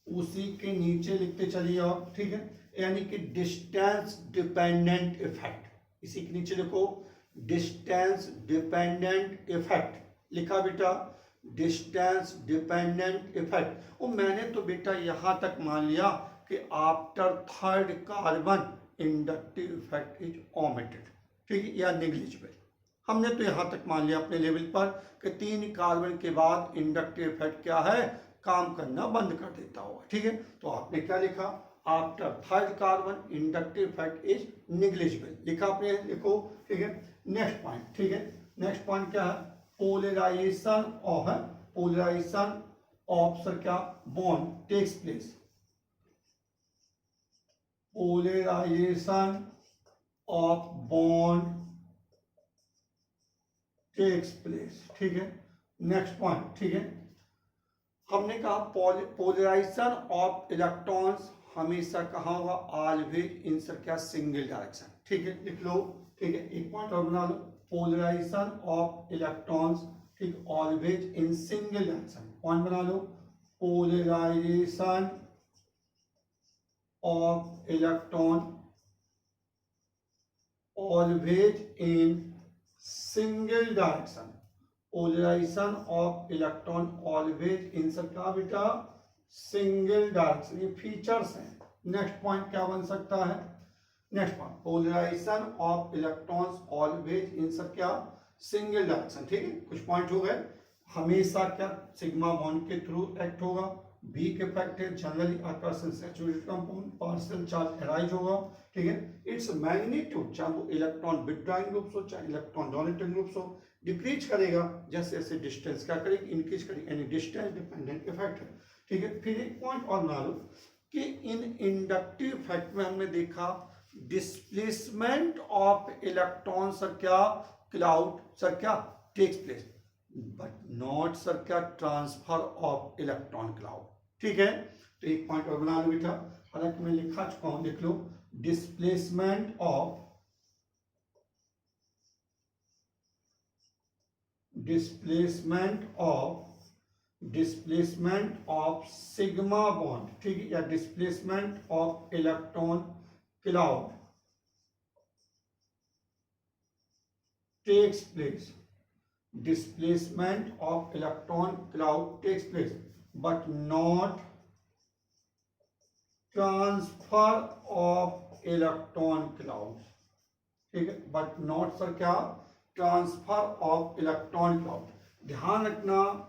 उसी के नीचे लिखते चलिए आप, ठीक है। यानी कि डिस्टेंस डिपेंडेंट इफेक्ट, इसी के नीचे लिखो डिस्टेंस डिपेंडेंट इफेक्ट, लिखा बेटा डिस्टेंस डिपेंडेंट इफेक्ट। और मैंने तो बेटा यहां तक मान लिया कि after third carbon inductive effect is omitted, ठीक है, या नेग्लिजिबल। हमने तो यहां तक मान लिया अपने लेवल पर कि 3 कार्बन के बाद इंडक्टिव इफेक्ट क्या है, काम करना बंद कर देता होगा, ठीक है। तो आपने क्या लिखा, after third carbon inductive effect is negligible, लिखा आपने, लिखो, ठीक है। नेक्स्ट पॉइंट, ठीक है, नेक्स्ट पॉइंट क्या है, पोलराइजेशन ऑफ सर क्या bond takes place, polarisation of bond takes place, ठीक है। नेक्स्ट पॉइंट, ठीक है, हमने कहा पोलराइजेशन ऑफ इलेक्ट्रॉन्स हमेशा कहाँ होगा, ऑलवेज इन सर क्या सिंगल डायरेक्शन, ठीक है, लिख लो, ठीक है। एक पॉइंट और बना लो, पोलराइजेशन ऑफ इलेक्ट्रॉन्स, ठीक, always in single direction, point बना लो, polarisation of electron always in single direction, polarisation of electron always in sir क्या बेटा, सिंगल डायरेक्शन, ये फीचर्स हैं। नेक्स्ट पॉइंट क्या बन सकता है, next point polarisation of electrons always in sir क्या सिंगल डायरेक्शन, ठीक है। कुछ पॉइंट हो गए, हमेशा क्या सिग्मा बॉन्ड के थ्रू एक्ट होगा, वीक इफेक्ट है, जनरली आकर्षण saturated compound, partial charge arise होगा, ठीक है। इट्स मैग्नीट्यूड, चाहे वो इलेक्ट्रॉन विथड्रॉइंग ग्रुप्स हो चाहे इलेक्ट्रॉन डोनेटिंग ग्रुप्स हो, डिक्रीज करेगा जैसे जैसे डिस्टेंस क्या करेगी, इंक्रीज करेगी, यानी डिस्टेंस डिपेंडेंट इफेक्ट है, ठीक है। फिर एक पॉइंट और बना लो कि इन इंडक्टिव इफेक्ट में हमने देखा डिस्प्लेसमेंट ऑफ इलेक्ट्रॉन सर क्या क्लाउड सर क्या टेक्स प्लेस, बट नॉट सर क्या ट्रांसफर ऑफ इलेक्ट्रॉन क्लाउड, ठीक है। तो एक पॉइंट और बना लो बेटा, हालांकि मैं लिखा चुका हूं, लिख लो डिस्प्लेसमेंट ऑफ सिग्मा बॉन्ड, ठीक है, या displacement of electron cloud takes place, displacement of electron cloud takes place but not transfer of electron clouds, ठीक है, but not सर क्या ट्रांसफर ऑफ इलेक्ट्रॉन क्लाउड। ध्यान रखना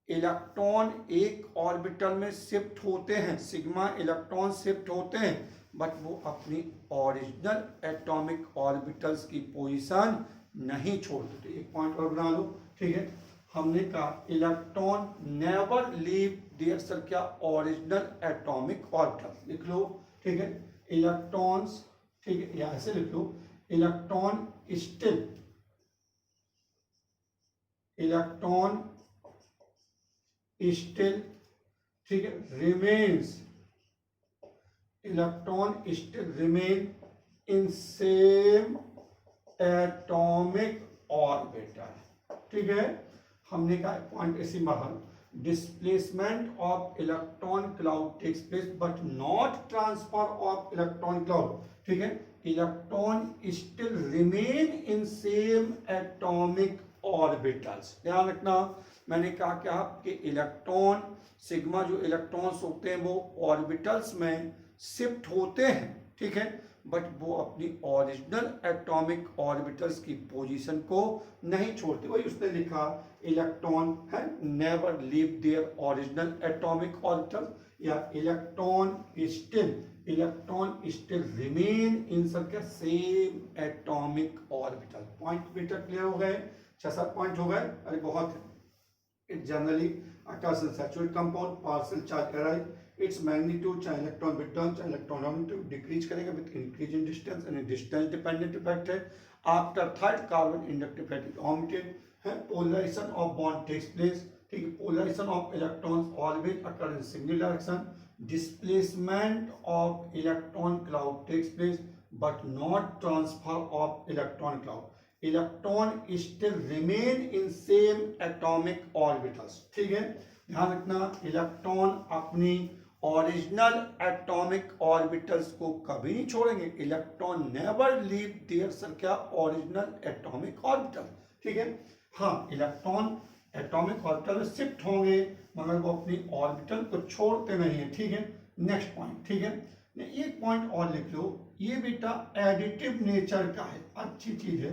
इलेक्ट्रॉन एक ऑर्बिटल में शिफ्ट होते हैं, सिग्मा इलेक्ट्रॉन शिफ्ट होते हैं, बट वो अपनी ओरिजिनल एटॉमिक ऑर्बिटल्स की पोजीशन नहीं छोड़ते। एक पॉइंट और बना लो, ठीक है, हमने कहा इलेक्ट्रॉन नेवर लीव देयर सर क्या ओरिजिनल एटॉमिक ऑर्बिटल, लिख लो, ठीक है, इलेक्ट्रॉन्स, ठीक है, या ऐसे लिख लो इलेक्ट्रॉन स्टिल ठीक है remains, electron still remain in same atomic orbital, ठीक है। हमने कहा पॉइंट ऐसी बाहर, displacement of electron cloud takes place but not transfer of electron cloud, ठीक है, electron still remain in same atomic orbitals. ध्यान रखना मैंने कहा क्या कि इलेक्ट्रॉन सिग्मा जो इलेक्ट्रॉन्स होते हैं वो ऑर्बिटल्स में शिफ्ट होते हैं, ठीक है, बट वो अपनी ओरिजिनल एटॉमिक ऑर्बिटल्स की पोजीशन को नहीं छोड़ते। वही उसने लिखा इलेक्ट्रॉन है never leave their original atomic orbital, या electron still remain in sir same atomic orbital. Point बेटा क्लियर हो गए, 6-7 पॉइंट हो गए, अरे बहुत है। It generally occurs in saturated compound, partial charge arise, its magnitude चाहे इलेक्ट्रॉन विथड्रॉन चाहे इलेक्ट्रॉन डोनेटिव डिक्रीज करेगा विद इंक्रीज इन डिस्टेंस, यानी डिस्टेंस डिपेंडेंट इफेक्ट है। After third carbon inductive effect is omitted, है polarisation of bond takes place, ठीक है, polarisation of electrons always occur in single direction, displacement of electron cloud takes place but not transfer of electron cloud, electron still remain in same atomic orbitals, ठीक है, ध्यान रखना electron अपनी original atomic orbitals को कभी नहीं छोड़ेंगे, electron never leave their सर क्या ओरिजिनल एटॉमिक ऑर्बिटल, ठीक है, हाँ इलेक्ट्रॉन एटॉमिक ऑर्बिटल में शिफ्ट होंगे मगर वो अपनी ऑर्बिटल को छोड़ते नहीं है, ठीक है। नेक्स्ट पॉइंट, ठीक है, एक पॉइंट और लिख लो, ये बेटा एडिटिव नेचर का है, अच्छी चीज है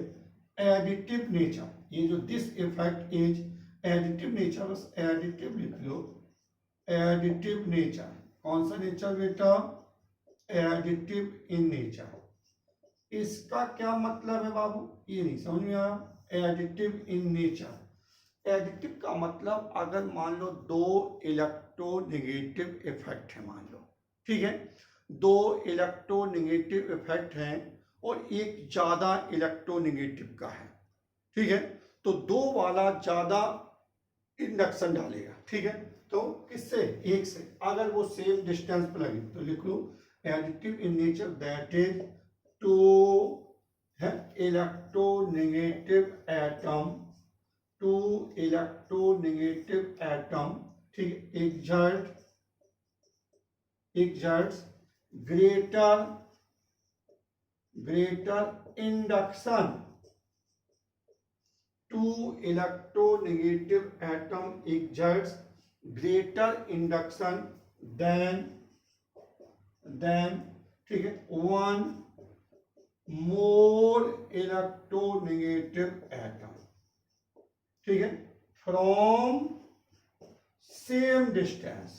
एडिटिव नेचर, ये जो this effect is additive nature, बस एडिटिव लिख लो, एडिटिव नेचर, कौन सा नेचर बेटा, एडिटिव इन नेचर, इसका क्या मतलब है बाबू, ये नहीं समझ में आया, एडिटिव इन नेचर, एडिटिव का मतलब अगर मान लो दो इलेक्ट्रोनेगेटिव इफेक्ट है, मान लो, ठीक है, दो इलेक्ट्रोनेगेटिव इफेक्ट हैं और एक ज्यादा इलेक्ट्रोनेगेटिव का है, ठीक है, तो दो वाला ज्यादा इंडक्शन डालेगा, ठीक है, तो किससे, एक से, अगर वो सेम डिस्टेंस पे लगे तो लिख लो additive in nature that is two है electronegative atom, two electronegative atom, ठीक है, exerts greater induction, two electronegative atom exerts greater induction than ठीक है one more electronegative atom, ठीक है, from same distance,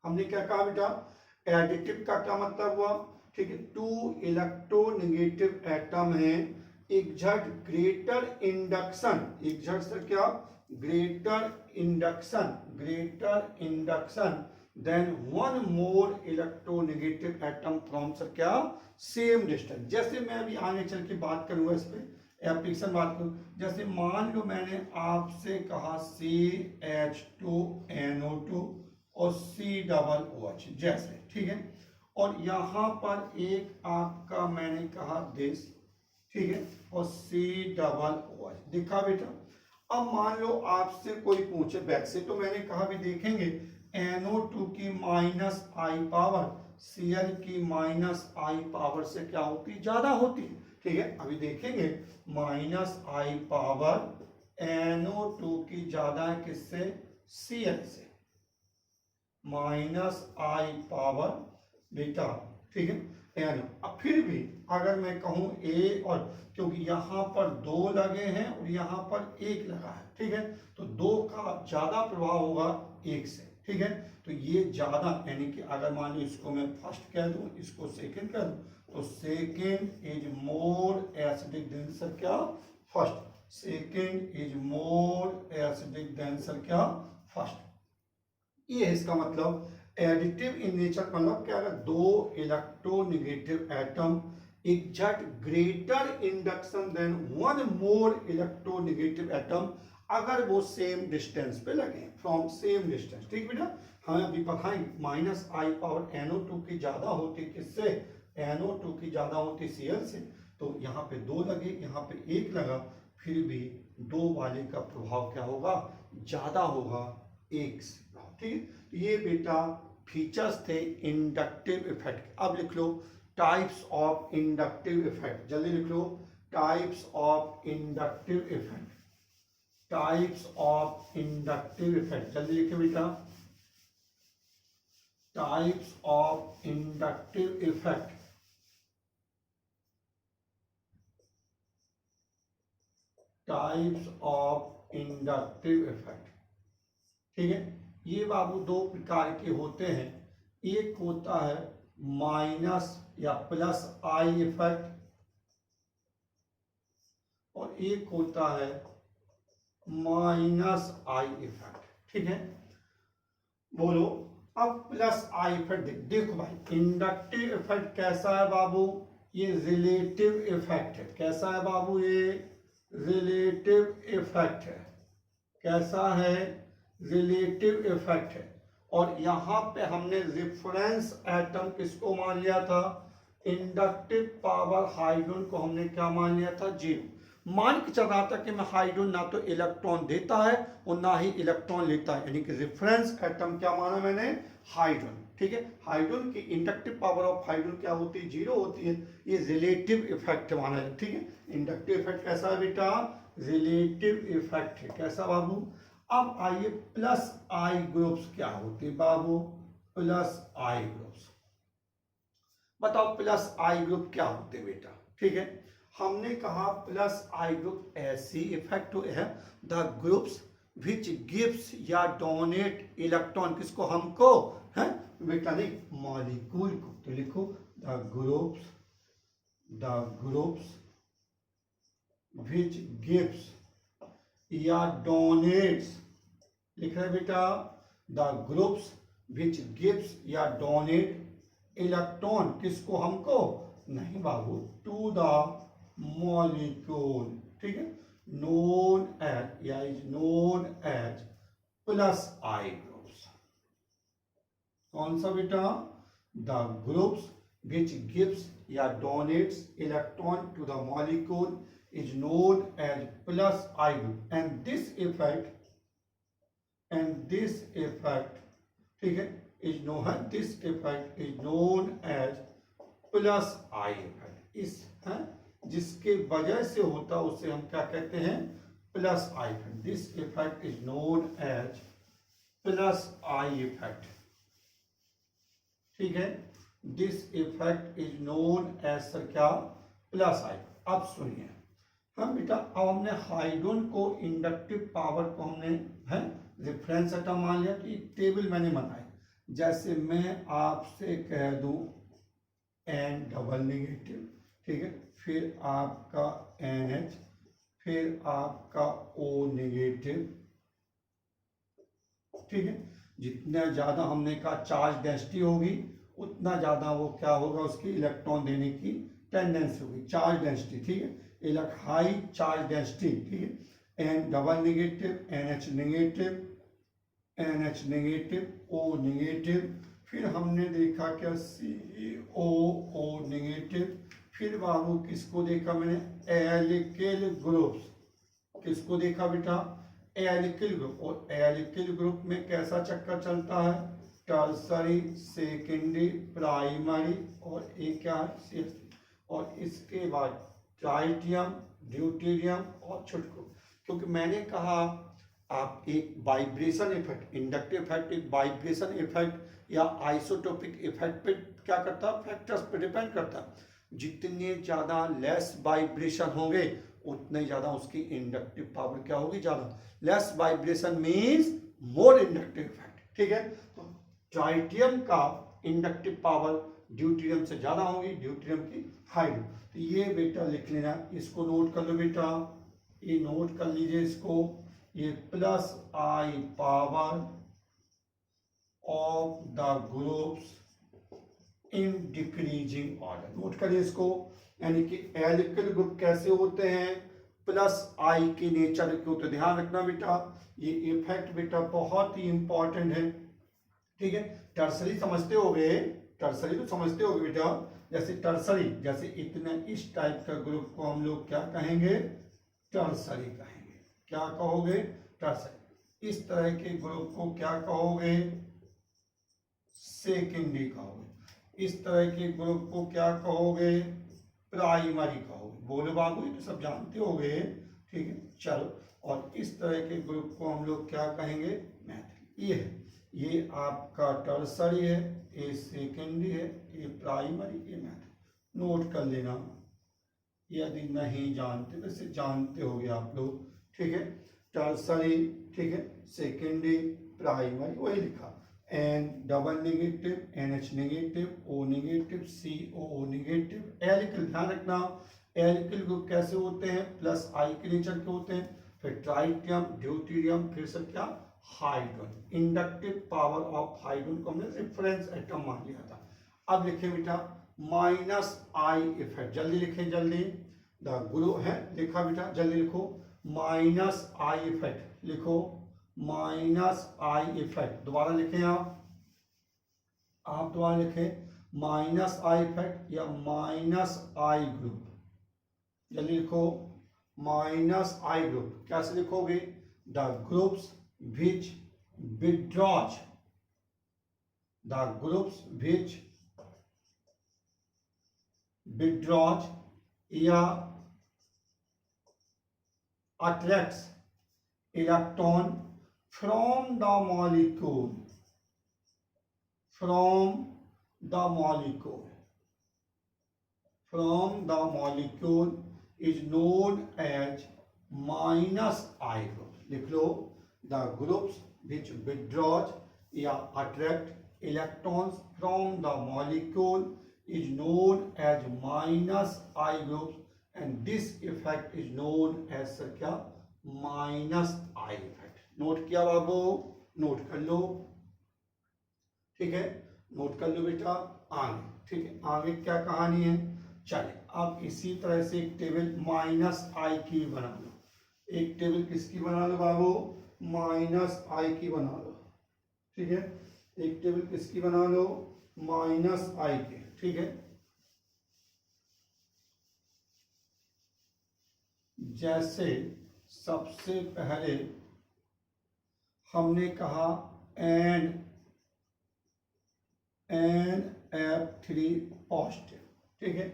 हमने क्या कहा बेटा, एडिटिव का क्या मतलब हुआ, ठीक है, टू इलेक्ट्रोनेगेटिव एटम है, एक्सर्ट ग्रेटर इंडक्शन, एक्सर्ट से क्या, greater induction than one more electronegative atom from सर क्या, सेम डिस्टेंस, जैसे मैं अभी आगे चल के बात करूंगा इस पे एप्लीकेशन बात करूं, जैसे मान लो मैंने आपसे कहा CH2NO2 और C OH जैसे, ठीक है, और यहां पर एक आपका मैंने कहा दिस, ठीक है, और COOH दिखा बेटा, अब मान लो आपसे कोई पूछे बैक से, तो मैंने कहा भी देखेंगे NO2 की -I पावर Cl की -I पावर से क्या होती, ज्यादा होती है, ठीक है, अभी देखेंगे -I पावर NO2 की ज्यादा है किससे, Cl से, -I पावर बेटा, ठीक है, NO, अब फिर भी अगर मैं कहूं A और, क्योंकि यहां पर दो लगे हैं और यहां पर एक लगा है, ठीक है, तो दो का ज्यादा प्रभाव होगा एक से, ठीक है, तो ये ज्यादा, यानी कि अगर मान लो इसको मैं फर्स्ट कह दूं, इसको सेकंड कह दूं, तो second is more acidic than sir क्या, first, second is more acidic than sir क्या, फर्स्ट, ये है इसका मतलब एडिटिव इन नेचर, मतलब क्या, अगर दो electronegative atom exert greater induction than one more electronegative atom, अगर वो सेम डिस्टेंस पे लगे, फ्रॉम सेम डिस्टेंस, ठीक बेटा, हमें अभी पता है -I पावर NO2 की ज्यादा होती किससे, NO2 की ज्यादा होती Cl से, तो यहाँ पे दो लगे, यहाँ पे एक लगा, फिर भी दो वाले का प्रभाव क्या होगा, ज्यादा होगा एक से, ठीक, ये बेटा फीचर्स थे इंडक्टिव इफेक्ट। अब लिख लो टाइप्स ऑफ इंडक्टिव इफेक्ट, जल्दी लिख लो, types of inductive effect, types of inductive effect, जल्दी लिखे बेटा, types of inductive effect, types of inductive effect, ठीक है, ये बाबू दो प्रकार के होते हैं, एक होता है माइनस या प्लस आई इफेक्ट और एक होता है माइनस आई इफेक्ट, ठीक है, बोलो अब प्लस आई इफेक्ट देखो भाई, इंडक्टिव इफेक्ट कैसा है बाबू, ये रिलेटिव इफेक्ट है। कैसा है बाबू, ये रिलेटिव इफेक्ट है। कैसा है, रिलेटिव इफेक्ट है। और यहां पे हमने रेफरेंस एटम किसको मान लिया था, इंडक्टिव पावर हाइड्रोजन को हमने क्या मान लिया था, 0। मान के चल रहा था कि मैं हाइड्रोजन ना तो इलेक्ट्रॉन देता है और ना ही इलेक्ट्रॉन लेता है, यानी कि रेफरेंस एटम क्या माना मैंने, हाइड्रोजन। ठीक है, हाइड्रोजन की इंडक्टिव पावर ऑफ हाइड्रोजन क्या होती है, 0 होती है। ये रिलेटिव इफेक्ट माना है। ठीक है, इंडक्टिव इफेक्ट कैसा है बेटा, रिलेटिव इफेक्ट है। कैसा बाबू, अब आइए प्लस आई ग्रुप्स क्या होते हैं बाबू, प्लस आई ग्रुप्स बताओ, प्लस आई ग्रुप क्या होते हैं बेटा। ठीक है, हमने कहा प्लस आई ग्रुप ऐसी इफेक्ट है, द ग्रुप्स विच गिव्स या डोनेट इलेक्ट्रॉन, किसको, हमको है बेटा, नहीं मॉलिक्यूल को। तो लिखो द ग्रुप्स विच गिव्स या डोनेट्स, लिख रहे बेटा, द ग्रुप्स विच गिव्स या डोनेट इलेक्ट्रॉन, किसको, हमको नहीं बाबू, टू द मॉलिक्यूल। ठीक है, नोन एज या is known as plus I groups. कौन सा बेटा, द ग्रुप्स विच गिव्स या donates electron to the molecule is known as plus I group, and this effect ठीक है, this effect is known as plus I effect। इस है जिसके वजह से होता उसे हम क्या कहते हैं, plus I effect. This effect is known as plus I effect. ठीक है, this effect is known as सर क्या, प्लस आई। अब सुनिए, हम बेटा अब हमने हाइड्रोजन को इंडक्टिव पावर को हमने है रेफरेंस एटम मान लिया। तो एक टेबल मैंने बनाई, जैसे मैं आपसे कह दूं एन डबल नेगेटिव, ठीक है, फिर आपका NH, फिर आपका O नेगेटिव। ठीक है, जितना ज्यादा हमने कहा चार्ज डेंसिटी होगी उतना ज्यादा वो क्या होगा, उसकी इलेक्ट्रॉन देने की टेंडेंसी होगी, चार्ज डेंसिटी। ठीक है, हाई चार्ज डेंसिटी। ठीक है, N double negative, NH negative, NH negative, O negative, फिर हमने देखा क्या CO नेगेटिव, फिर बाबू किसको देखा मैंने, एल्किल ग्रुप्स। किसको देखा बेटा, एल्किल ग्रुप। और एल्किल ग्रुप में कैसा चक्कर चलता है, टर्सरी, सेकेंडरी, प्राइमरी और एक क्या है, और इसके बाद ट्राइटियम, ड्यूटेरियम और छुटको। क्योंकि मैंने कहा आप एक वाइब्रेशन इफेक्ट, इंडक्टिव इफेक्ट एक वाइब्रेशन इफेक्ट या आइसोटोपिक इफेक्ट पे क्या करता है, फैक्टर्स पे डिपेंड करता है। जितने ज्यादा लेस वाइब्रेशन होंगे उतने ज्यादा उसकी इंडक्टिव पावर क्या होगी, ज्यादा। Less vibration means more inductive effect. ठीक है, तो ट्राइटियम का इंडक्टिव पावर ड्यूटेरियम से ज्यादा होगी, ड्यूटेरियम की हाई। तो ये बेटा लिख लेना, इसको नोट कर लो बेटा, ये नोट कर लीजिए इसको, ये plus I power of the groups in decreasing order. Note करिए इसको, यानी कि एल्किल ग्रुप कैसे होते हैं, प्लस आई के नेचर के होते हैं। ध्यान रखना बेटा, ये इफेक्ट बेटा बहुत ही इंपॉर्टेंट है। ठीक है, टर्सरी समझते होगे, टर्सरी तो समझते होगे बेटा, जैसे टर्सरी, जैसे इतने इस टाइप का ग्रुप को हम लोग क्या कहेंगे, टर्सरी कहेंगे। क्या कहोगे, टर्सरी। इस तरह के ग्रुप को क्या कहोगे, सेकेंडरी कहोगे। इस तरह के ग्रुप को क्या कहोगे, प्राइमरी कहोगे। बोलो बाबू, ये तो सब जानते होगे। ठीक है, चलो, और इस तरह के ग्रुप को हम लोग क्या कहेंगे, मैथ। ये है, ये आपका टर्सरी है, ये सेकेंडरी है, ये प्राइमरी, ये मैथ। नोट कर लेना यदि नहीं जानते, वैसे जानते होगे आप लोग। ठीक है, टर्सरी, ठीक है, सेकेंडरी, प्राइमरी, वही लिखा। N double negative, NH negative, O negative, CO negative. Alkyl, ध्यान रखना, एल्किल ग्रुप कैसे होते हैं, प्लस आई के नेचर के होते हैं। फिर ट्राइटियम, ड्यूटेरियम, फिर सब क्या, hydrogen, inductive power of hydrogen को हमने रेफरेंस एटम मान लिया था। अब लिखे बेटा माइनस आई इफेक्ट, जल्दी लिखें जल्दी, द ग्रुप है लिखा बेटा, जल्दी लिखो माइनस आई इफेक्ट, लिखो माइनस आई इफेक्ट, दोबारा लिखें आप दोबारा लिखें माइनस आई इफेक्ट या माइनस आई ग्रुप, जल्दी लिखो माइनस आई ग्रुप। कैसे लिखोगे? The groups which withdraws, the groups which withdraws या attracts electron from the molecule, from the molecule, from the molecule is known as minus I group. लिख लो the groups which withdraws या attract electrons from the molecule is known as minus I groups and this effect is known as क्या minus I effect. Note किया बाबू? Note कर लो, ठीक है, note कर लो बेटा। आगे ठीक है, आगे क्या कहानी है? चले अब इसी तरह से एक टेबल माइनस आई की बना लो, एक टेबल किसकी बना लो बाबू? माइनस आई की बना लो, ठीक है, एक टेबल किसकी बना लो? माइनस आई की, ठीक है। जैसे सबसे पहले हमने कहा NF3 पॉजिटिव, ठीक है,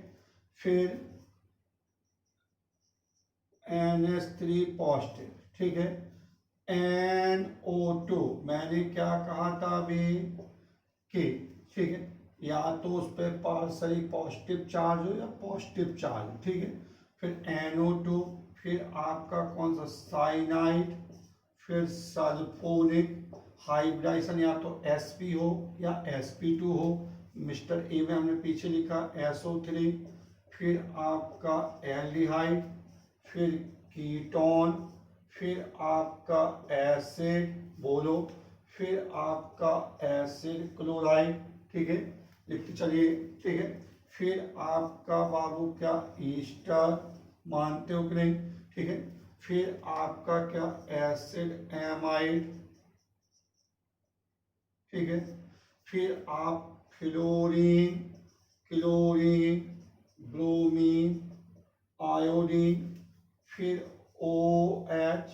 फिर NH3 पॉजिटिव, ठीक है, NO2 मैंने क्या कहा था अभी कि, ठीक है, या तो उस पर पार्सली पॉजिटिव चार्ज हो या पॉजिटिव चार्ज, ठीक है, फिर NO2, फिर आपका कौन सा साइनाइड, फिर सल्फोनिक हाइब्रिडाइजेशन, या तो sp हो या sp2 हो, मिस्टर ए में हमने पीछे लिखा SO3, फिर आपका एल्डिहाइड, फिर कीटोन, फिर आपका एसिड, बोलो, फिर आपका एसिड क्लोराइड, ठीक है, लिखते चलिए, ठीक है, फिर आपका बाबू क्या ईस्टर, मानते हो कि नहीं, ठीक है, फिर आपका क्या एसिड एमाइड, ठीक है, फिर आप फ्लोरीन, क्लोरीन, ब्रोमीन, आयोडीन, फिर OH,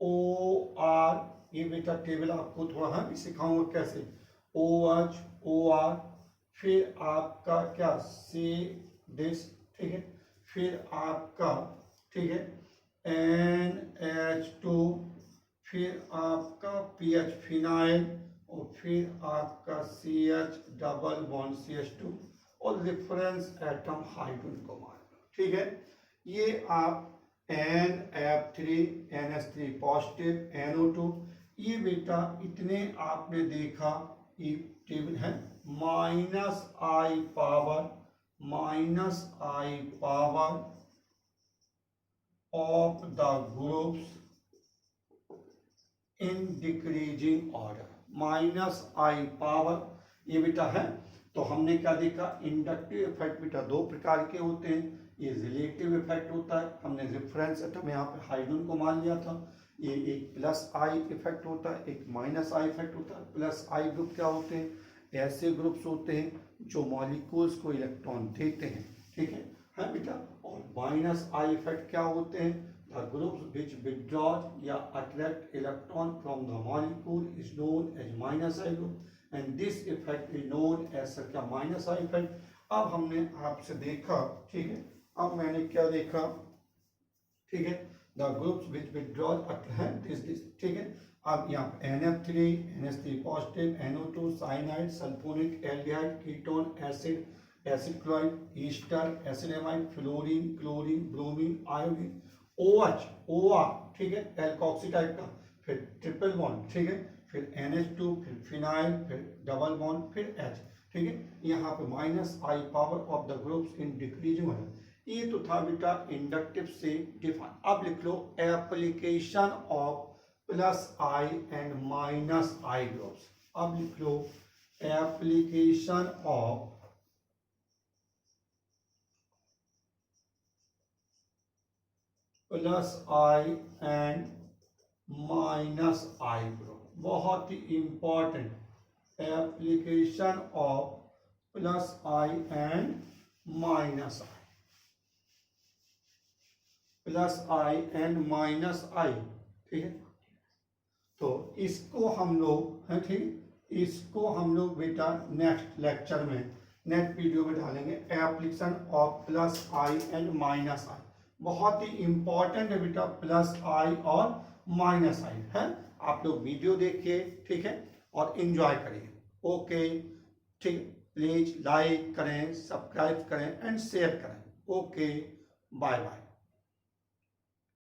OR, ये बेटा टेबल आपको थोड़ा भी सिखाऊंगा कैसे, OH, OR, फिर आपका क्या सी दिस, ठीक है, फिर आपका, ठीक है, NH2, फिर आपका PH फिनाइल, और फिर आपका CH डबल बॉन्ड CH2 और रेफरेंस एटम हाइड्रोजन को मान लो, ठीक है। ये आप NF3, NH3 पॉजिटिव, NO2, ये बेटा इतने आपने देखा, ये टेबल है minus I power of the groups in decreasing order, minus I power, ये बेटा है। तो हमने क्या देखा? इंडक्टिव इफेक्ट बेटा दो प्रकार के होते हैं, ये रिलेटिव इफेक्ट होता है, हमने रेफरेंस एटम यहाँ पे हाइड्रोजन को मान लिया था, ये एक प्लस आई इफेक्ट होता है, एक माइनस आई इफेक्ट होता है। प्लस आई ग्रुप क्या होते हैं? ऐसे ग्रुप्स होते हैं जो मॉलिक्यूल्स को इलेक्ट्रॉन देते हैं, ठीक है बेटा। और माइनस आई इफेक्ट क्या होते हैं? द ग्रुप्स विच विथड्रॉज या attract electron from the molecule is known as minus I group and this effect is known as क्या माइनस आई इफेक्ट। अब हमने आपसे देखा, ठीक है, अब मैंने क्या देखा, ठीक है, द ग्रुप्स विच विथड्रॉज दिस, ठीक है। अब यहाँ पे NF3, NH3 positive, NO2, cyanide, sulphonic, aldehyde, ketone, acid chloride, Easter, acid amide, fluorine, chlorine, bromine, iodine, OH, OR, ठीक है, एल्कोक्सी टाइप का, फिर ट्रिपल बॉन्ड, ठीक है, फिर NH2, फिर फिनाइल, फिर डबल बॉन्ड, फिर H, ठीक है। यहाँ पे minus I power of the groups in decreasing order. ये तो था बेटा इंडक्टिव से डिफाइन। अब लिख लो application of plus I and minus I groups. अब लिख लो application of plus I and minus I group. बहुत ही important, application of plus I and minus I, plus I and minus I, ठीक है। तो इसको हम लोग है, ठीक, इसको हम लोग बेटा नेक्स्ट लेक्चर में, नेक्स्ट वीडियो में डालेंगे, application of plus I and minus I. बहुत ही इंपॉर्टेंट है बेटा प्लस आई और माइनस आई है। आप लोग वीडियो देखिए, ठीक है, और एंजॉय करिए। ओके, ठीक, प्लीज लाइक करें, सब्सक्राइब करें एंड शेयर करें। Okay, bye bye.